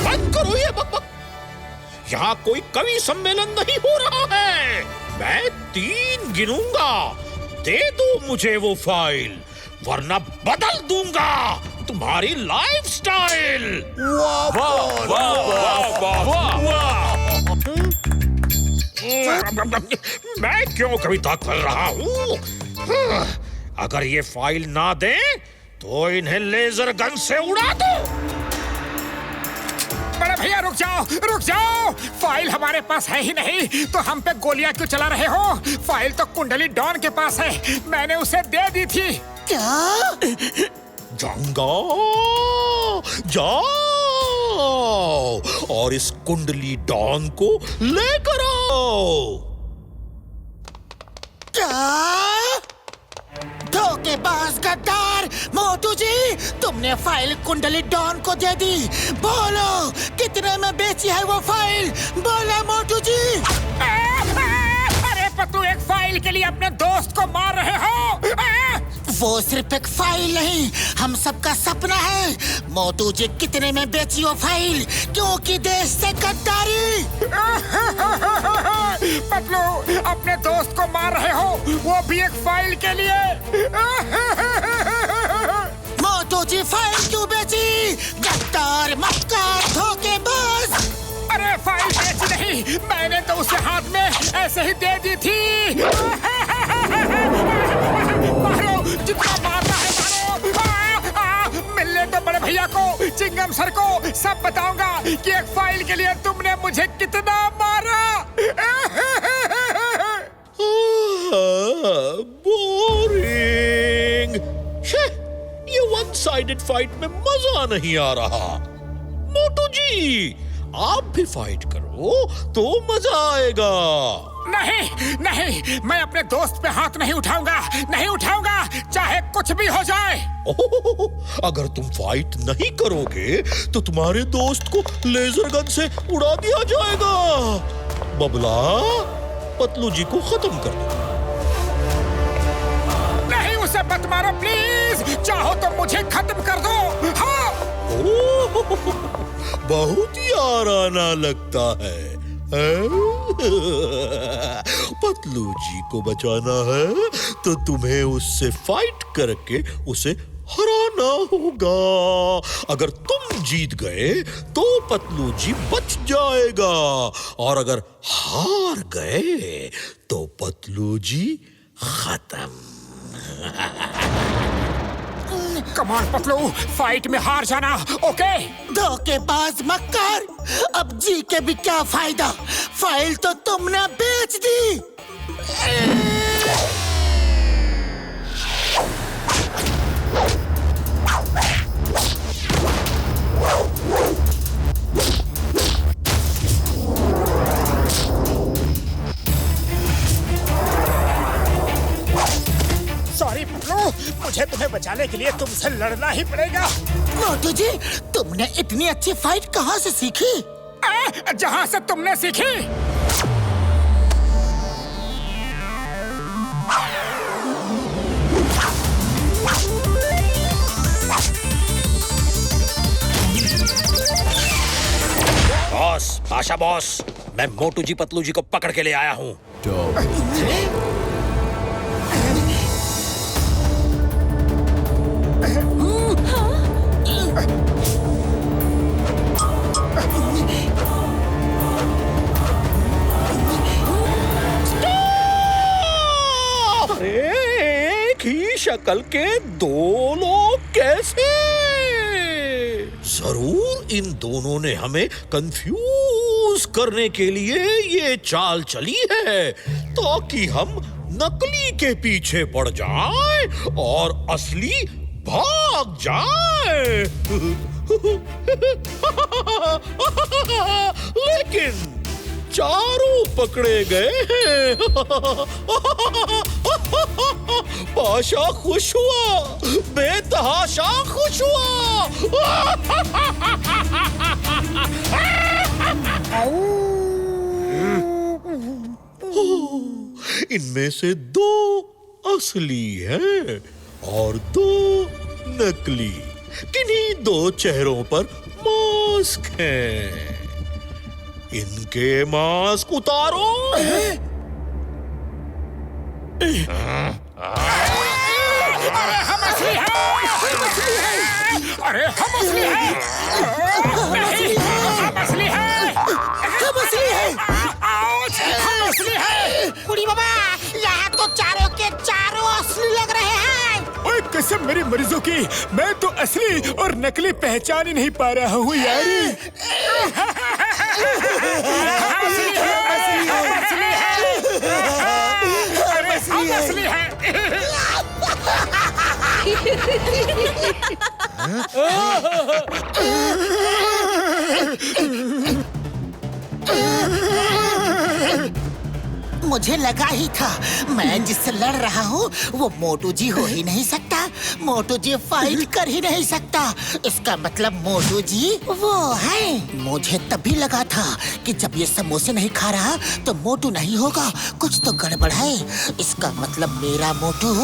बंद करो ये बकबक। यहाँ कोई कवि सम्मेलन नहीं हो रहा है। मैं 3 गिनूंगा, दे दो मुझे वो फाइल, वरना बदल दूंगा तुम्हारी लाइफस्टाइल। मैं क्यों कविता कर रहा हूँ? अगर ये फाइल ना दे तो इन्हें लेजर गन से उड़ा दो। बड़े भैया रुक जाओ, फाइल हमारे पास है ही नहीं तो हम पे गोलियां क्यों चला रहे हो? फाइल तो कुंडली डॉन के पास है, मैंने उसे दे दी थी। क्या? जाओ और इस कुंडली डॉन को लेकर आओ। क्या? धोखेबाज गद्दार मोटू जी, तुमने फाइल कुंडली डॉन को दे दी। बोलो कितने में बेची है वो फाइल? बोलो मोटू जी। अरे पतलू, एक फाइल के लिए अपने दोस्त को मार रहे हो? वो सिर्फ एक फाइल नहीं, हम सबका सपना है। मोटू जी कितने में बेची वो फाइल? क्योंकि देश से गद्दारी। पतलू, अपने दोस्त को मार रहे हो, वो भी एक फाइल के लिए? मोटू जी फाइल क्यों बेची? गद्दार, मक्कार, धोखेबाज। अरे फाइल बेची नहीं, मैंने तो उसे हाथ में ऐसे ही दे दी थी। मारो, जितना मारना है मारो। मिलने तो बड़े भैया को, चिंगम सर को सब बताऊंगा कि एक फाइल के लिए तुमने मुझे कितना मारा। बोरिंग। ये वन साइडेड फाइट में मजा नहीं आ रहा। मोटू जी, आप भी फाइट करो तो मजा आएगा। नहीं, मैं अपने दोस्त पे हाथ नहीं उठाऊंगा, चाहे कुछ भी हो जाए। अगर तुम फाइट नहीं करोगे तो तुम्हारे दोस्त को लेजर गन से उड़ा दिया जाएगा। बबला, पतलू जी को खत्म कर दो। नहीं, उसे मत मारो प्लीज, चाहो तो मुझे खत्म कर दो। हाँ। बहुत याराना लगता है। पतलू जी को बचाना है तो तुम्हें उससे फाइट करके उसे हराना होगा। अगर तुम जीत गए तो पतलू जी बच जाएगा, और अगर हार गए तो पतलू जी खत्म। कमान पतलू, फाइट में हार जाना, ओके? धोखेबाज मक्कार, अब जी के भी क्या फायदा? फाइल तो तुमने बेच दी। सॉरी पतलू, मुझे तुम्हें बचाने के लिए तुमसे लड़ना ही पड़ेगा। मोटू जी, तुमने इतनी अच्छी फाइट कहाँ से सीखी? जहाँ से तुमने सीखी। बॉस, आशा बॉस, मैं मोटू जी पतलू जी को पकड़ के ले आया हूँ। एक ही शक्ल के 2 लोग कैसे? जरूर इन दोनों ने हमें कंफ्यूज करने के लिए ये चाल चली है, ताकि हम नकली के पीछे पड़ जाएं और असली भाग जाए। लेकिन चारों पकड़े गए हैं। पाशा खुश हुआ, बेतहाशा खुश हुआ। इनमें से 2 असली हैं और 2 नकली। किन्हीं 2 चेहरों पर मास्क हैं। इनके मास्क उतारो। अरे हम असली हैं! अरे हम असली हैं! नहीं, हम असली हैं! हम असली हैं! हम असली हैं! कुड़ी बाबा, यहाँ तो चारों के चारों असली लग रहे हैं। ओए कसम मेरी मरीजों की, मैं तो असली और नकली पहचान ही नहीं पा रहा हूँ यार। असली है। मुझे लगा ही था, मैं जिससे लड़ रहा हूँ वो मोटू जी हो ही नहीं सकता। मोटू जी फाइट कर ही नहीं सकता। इसका मतलब मोटू जी वो है। मुझे तभी लगा था कि जब ये समोसे नहीं खा रहा तो मोटू नहीं होगा, कुछ तो गड़बड़ है। इसका मतलब मेरा मोटू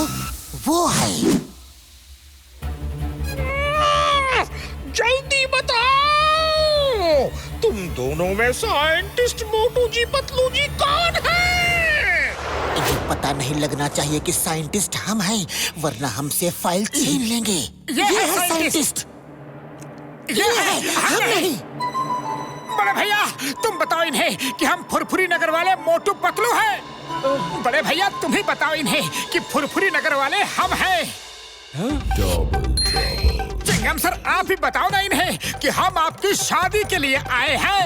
वो है। जल्दी बताओ, तुम दोनों में साइंटिस्ट मोटू जी पतलू जी कौन है? ये पता नहीं लगना चाहिए कि साइंटिस्ट हम हैं, वरना हमसे फाइल छीन लेंगे। ये है साइंटिस्ट। ये है हम नहीं। बड़े भैया तुम बताओ इन्हें कि हम फुरफुरी नगर वाले मोटू पतलू हैं। बड़े भैया तुम ही बताओ इन्हें कि फुरफुरी नगर वाले हम हैं। चिंगम सर आप ही बताओ ना इन्हें कि हम आपकी शादी के लिए आए हैं।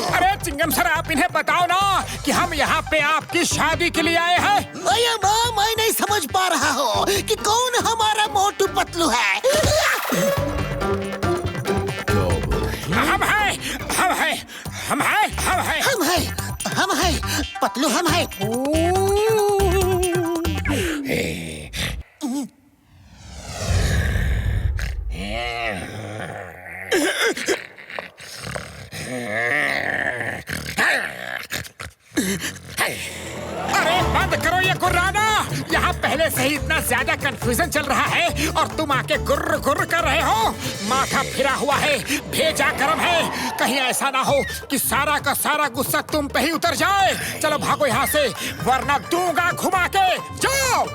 अरे चिंगम सर आप इन्हें बताओ ना कि हम यहाँ पे आपकी शादी के लिए आए हैं। मैं नहीं समझ पा रहा हूँ कि कौन हमारा मोटू पतलू है। हम हैं, हम हैं, हम हैं, हम हैं, हम हैं, हम हैं, पतलू हम हैं। अरे बंद करो ये गुर्राना। यहाँ पहले से ही इतना ज्यादा कंफ्यूजन चल रहा है और तुम आके गुर्र गुर्र कर रहे हो। माथा फिरा हुआ है, भेजा गरम है। कहीं ऐसा ना हो कि सारा का सारा गुस्सा तुम पे ही उतर जाए। चलो भागो यहाँ से वरना दूंगा घुमा के। जाओ।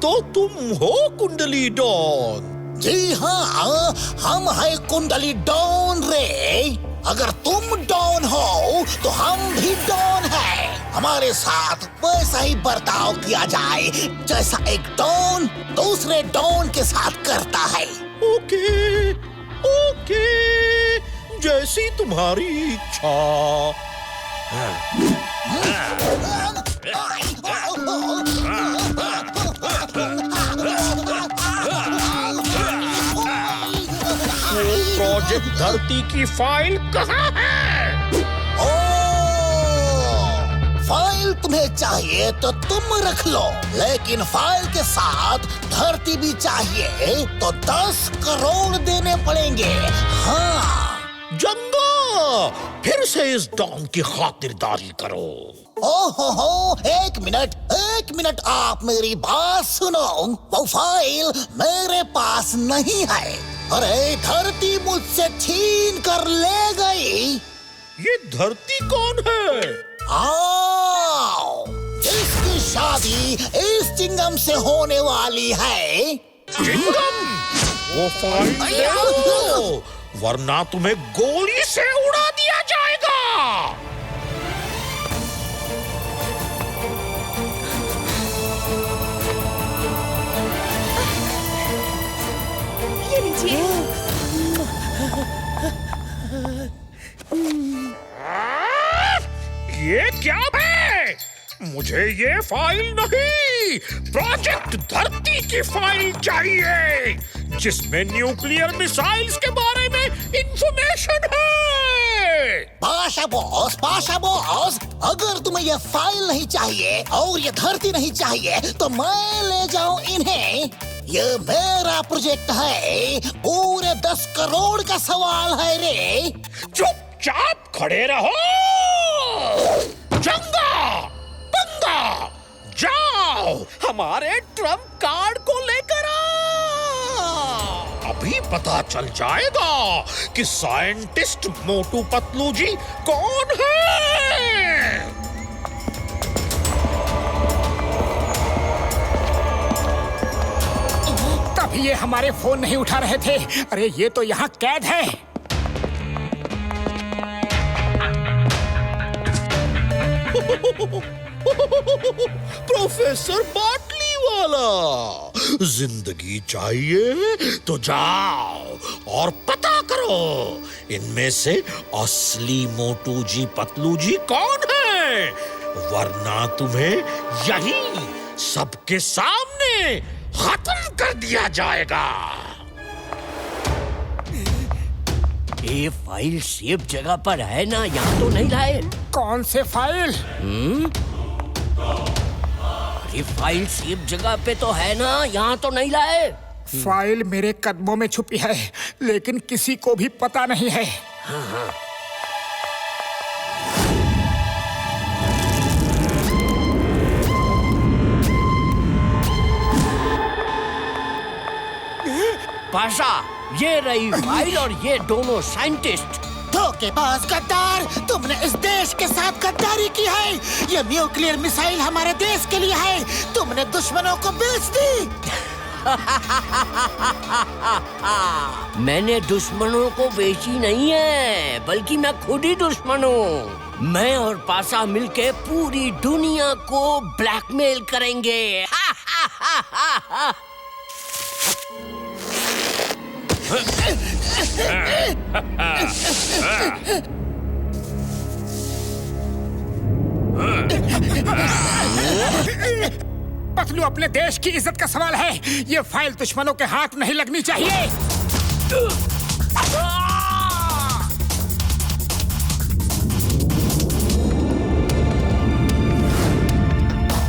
तो तुम हो कुंडली डॉन? जी हाँ, हम है कुंडली डॉन रे। अगर तुम डॉन हो तो हम भी डॉन हैं। हमारे साथ वैसा ही बर्ताव किया जाए जैसा एक डॉन दूसरे डॉन के साथ करता है। ओके, ओके, जैसी तुम्हारी इच्छा। प्रोजेक्ट धरती की फाइल कहाँ है? फाइल तुम्हें चाहिए तो तुम रख लो, लेकिन फाइल के साथ धरती भी चाहिए तो 10 करोड़ देने पड़ेंगे। हाँ जंगा, फिर से इस डॉन की खातिरदारी करो। ओहो, एक मिनट आप मेरी बात सुनो। वो फाइल मेरे पास नहीं है। अरे धरती मुझसे छीन कर ले गई। ये धरती कौन है? आओ, जिसकी शादी इस चिंगम से होने वाली है। चिंगम, वो फाइल दे दो, वरना तुम्हें गोली से उड़ा दिया जाएगा। ये लीजिए। ये क्या है? मुझे ये फाइल नहीं, प्रोजेक्ट धरती की फाइल चाहिए, जिसमें न्यूक्लियर मिसाइल्स के बारे में इंफॉर्मेशन है। पाशा बॉस, अगर तुम्हें ये फाइल नहीं चाहिए और ये धरती नहीं चाहिए तो मैं ले जाऊं इन्हें। ये मेरा प्रोजेक्ट है, पूरे 10 करोड़ का सवाल है रे। चुपचाप खड़े रहो, चंगा पंगा, जाओ हमारे ट्रम्प कार्ड को लेकर आओ। अभी पता चल जाएगा कि साइंटिस्ट मोटू पतलू जी कौन है। तभी ये हमारे फोन नहीं उठा रहे थे। अरे ये तो यहाँ कैद है। प्रोफेसर बाटली वाला, जिंदगी चाहिए तो जाओ और पता करो इनमें से असली मोटू जी पतलू जी कौन है, वरना तुम्हें यहीं सबके सामने खत्म कर दिया जाएगा। ये फाइल सेफ जगह पर है ना, यहाँ तो नहीं लाए? कौन से फाइल? ये फाइल सेफ जगह पे तो है ना, यहाँ तो नहीं लाए? फाइल मेरे कदमों में छुपी है, लेकिन किसी को भी पता नहीं है। हाँ। पाशा, ये रही फाइल और ये दोनों साइंटिस्ट। धोखेबाज गद्दार, तुमने इस देश के साथ गद्दारी की है। ये न्यूक्लियर मिसाइल हमारे देश के लिए है, तुमने दुश्मनों को बेच दी। मैंने दुश्मनों को बेची नहीं है, बल्कि मैं खुद ही दुश्मन हूँ। मैं और पाशा मिलके पूरी दुनिया को ब्लैकमेल करेंगे। पतलू, अपने देश की इज्जत का सवाल है। ये फाइल दुश्मनों के हाथ नहीं लगनी चाहिए।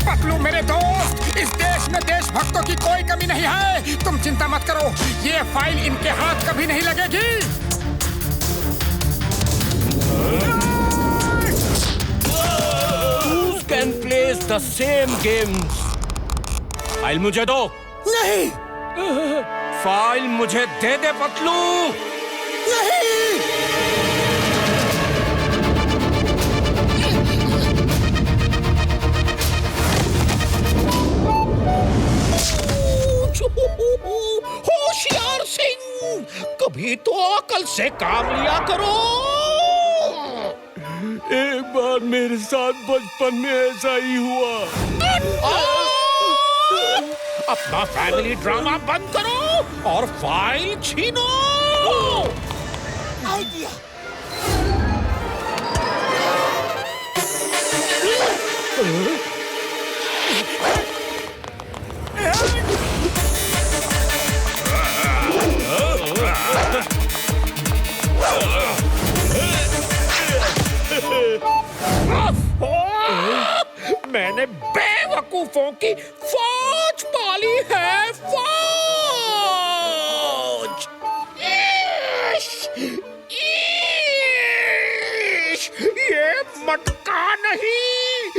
पतलू मेरे दोस्त, इस देश में देशभक्तों की कोई कमी नहीं है। तुम चिंता मत करो, ये फाइल इनके हाथ कभी नहीं लगेगी। Who can play the same games? File मुझे दो। नहीं, फाइल मुझे दे दे पतलू। नहीं। होशियार सिंह, कभी तो अकल से काम लिया करो। एक बार मेरे साथ बचपन में ऐसा ही हुआ। अपना फैमिली ड्रामा बंद करो और फाइल छीनो। आइडिया। मैंने बेवकूफों की फौज पाली है, फौज। ये मटका नहीं,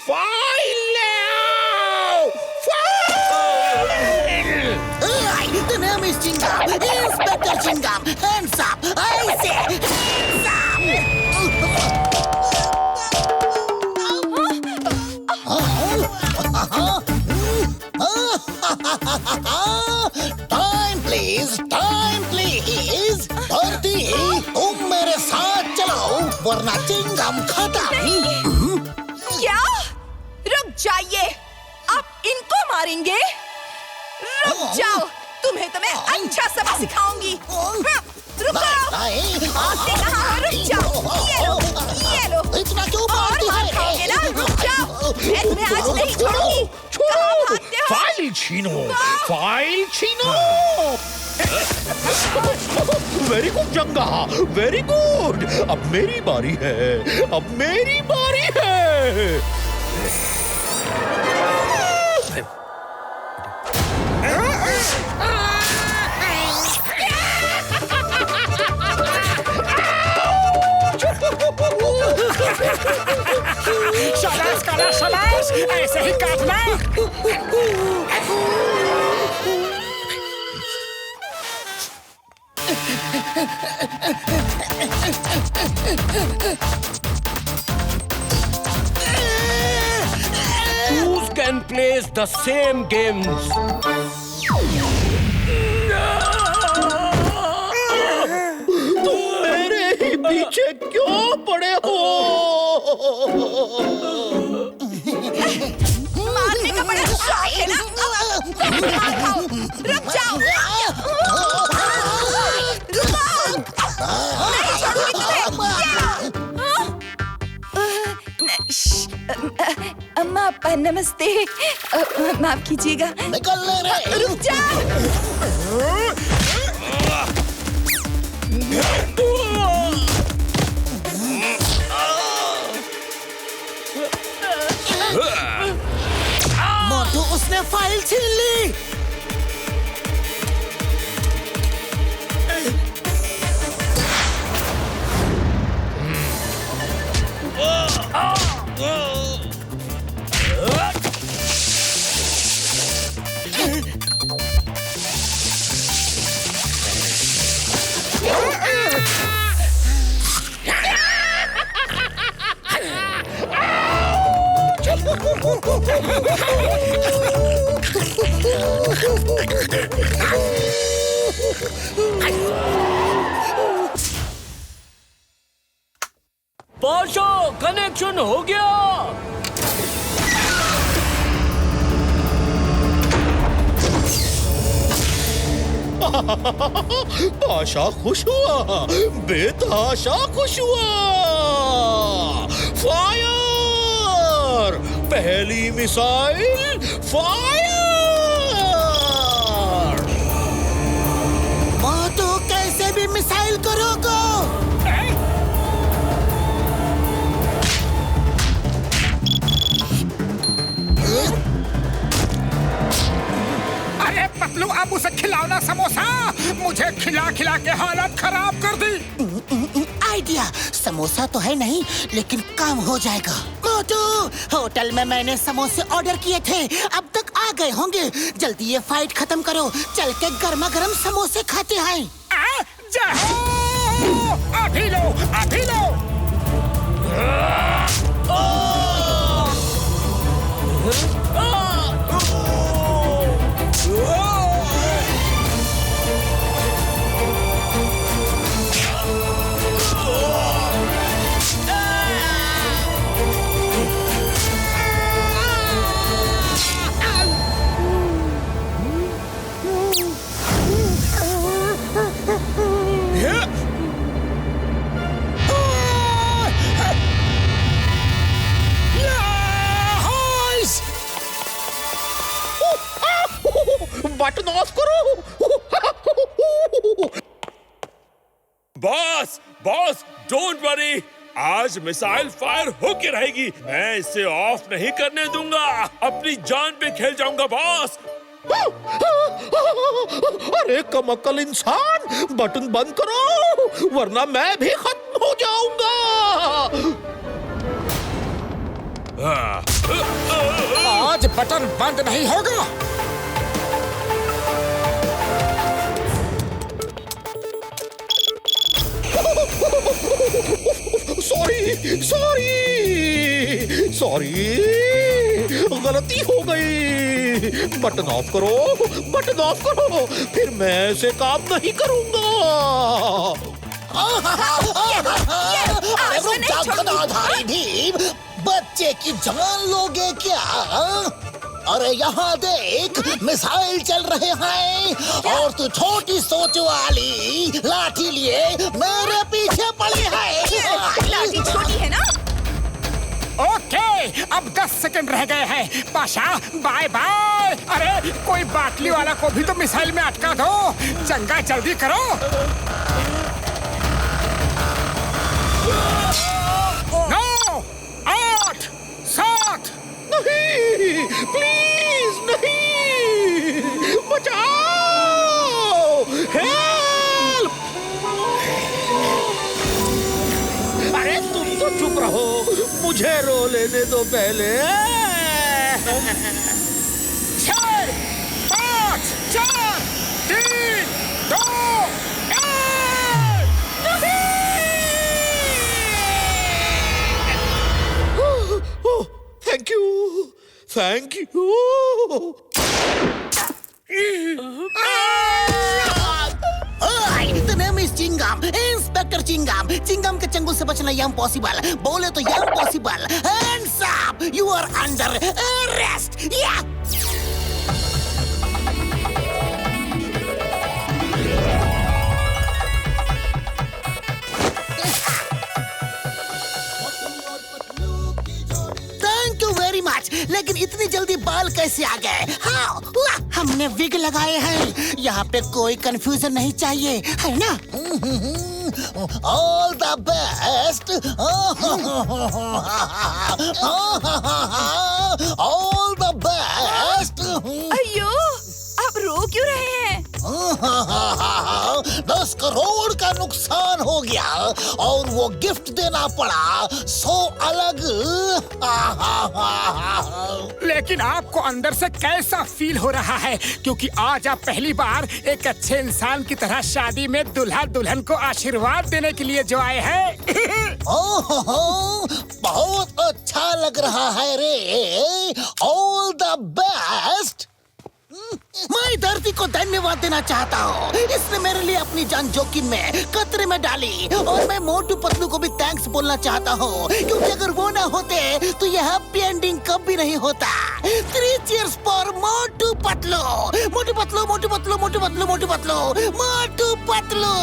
फाइल ले आओ, file. The name is Chingam, Inspector Chingam. Hands up, I say, hands up. Time please, time please. धरती, तुम मेरे साथ चलो, वरना चिंगम खत्म। क्या? रुक जाइए, आप इनको मारेंगे? रुक जाओ, तुम्हें तो मैं अच्छा सबक सिखाऊंगी। रुको, आते कहाँ हो? रुक जाओ, ये लो, ये लो। इतना क्यों और मारती मार है? खाओगे ना? रुक जाओ, मैं आज नहीं छोड़ूंगी। कहाँ भागते हो? फाइल छीनो, फाइल छीनो। Very good Janga, very good. अब मेरी बारी है, अब मेरी बारी है। शाबाश काला, शाबाश, ऐसे ही काटना। Who can play the same games? तुम मेरे ही पीछे क्यों पड़े हो? मारने का बड़ा शौक है ना? मार खाओ। रुक जाओ। नहीं छोड़ूंगी तुम्हें। माँ नमस्ते, माफ कीजिएगा। निकल ले रे। रुक जाओ। मोटू, उसने फाइल छीन ली। पाशा, कनेक्शन हो गया। पाशा खुश हुआ, बेताशा खुश हुआ। फायर! पहली मिसाइल फायर! मोटू, कैसे भी मिसाइल करोगे? अरे पतलू, अब उसे खिलाओ ना समोसा। मुझे खिला खिला के हालत खराब कर दी। आइडिया, समोसा तो है नहीं, लेकिन काम हो जाएगा। मोटू, होटल में मैंने समोसे ऑर्डर किए थे, अब तक आ गए होंगे। जल्दी ये फाइट खत्म करो, चल के गर्मा गर्म समोसे खाते हैं। जाओ, अभी लो, अभी लो। बटन ऑफ करो। बॉस, बॉस, डोंट वरी, आज मिसाइल फायर होके रहेगी। मैं इसे ऑफ नहीं करने दूंगा। अपनी जान पे खेल जाऊंगा बॉस। अरे कमअक्ल इंसान, बटन बंद करो, वरना मैं भी खत्म हो जाऊंगा। आज बटन बंद नहीं होगा। सॉरी, सॉरी, सॉरी, गलती हो गई। बटन ऑफ करो, बटन ऑफ करो, फिर मैं ऐसे काम नहीं करूंगा। अरे रुक जाओ गदाधारी भीम, बच्चे की जान लोगे क्या? अरे यहाँ देख, मिसाइल चल रहे हैं और तू छोटी सोच वाली लाठी लिए मेरे पीछे पड़ी है। लाठी छोटी है ना? ओके, अब 10 सेकंड रह गए हैं। Pasha bye bye. अरे कोई बाटली वाला को भी तो मिसाइल में अटका दो। चंगा जल्दी करो। 9, 8, 7। नहीं, प्लीज नहीं, बचाओ, हेल्प। अरे तुम तो चुप रहो, मुझे रो लेने दो पहले। 6, 5, 4, 3, 2, 1। Thank you. The name is Chingam, Inspector Chingam. Chingam के चंगुल से बचना impossible. बोले तो impossible. Hands up! You are under arrest. Yeah. Thank you very much. लेकिन इतनी जल्दी बाल कैसे आ गए? हाँ, हमने विग लगाए हैं। यहाँ पे कोई कंफ्यूजन नहीं चाहिए, है ना? All the best. All the best. अयो, आप रो क्यों रहे हैं? 10 करोड़ का नुकसान हो गया और वो गिफ्ट देना पड़ा 100 अलग। लेकिन आपको अंदर से कैसा फील हो रहा है? क्योंकि आज आप पहली बार एक अच्छे इंसान की तरह शादी में दुल्हा दुल्हन को आशीर्वाद देने के लिए जो आए हैं। बहुत अच्छा लग रहा है रे। All the best. मैं धरती को धन्यवाद देना चाहता हूँ। इसने मेरे लिए अपनी जान जोखिम में खतरे में डाली। और मैं मोटू पतलू को भी थैंक्स बोलना चाहता हूँ, क्योंकि अगर वो ना होते तो यह हैप्पी एंडिंग कभी नहीं होता। 3 cheers फॉर मोटू पतलू। मोटू पतलू, मोटू पतलू, मोटू पतलू, मोटू पतलू, मोटू पतलू।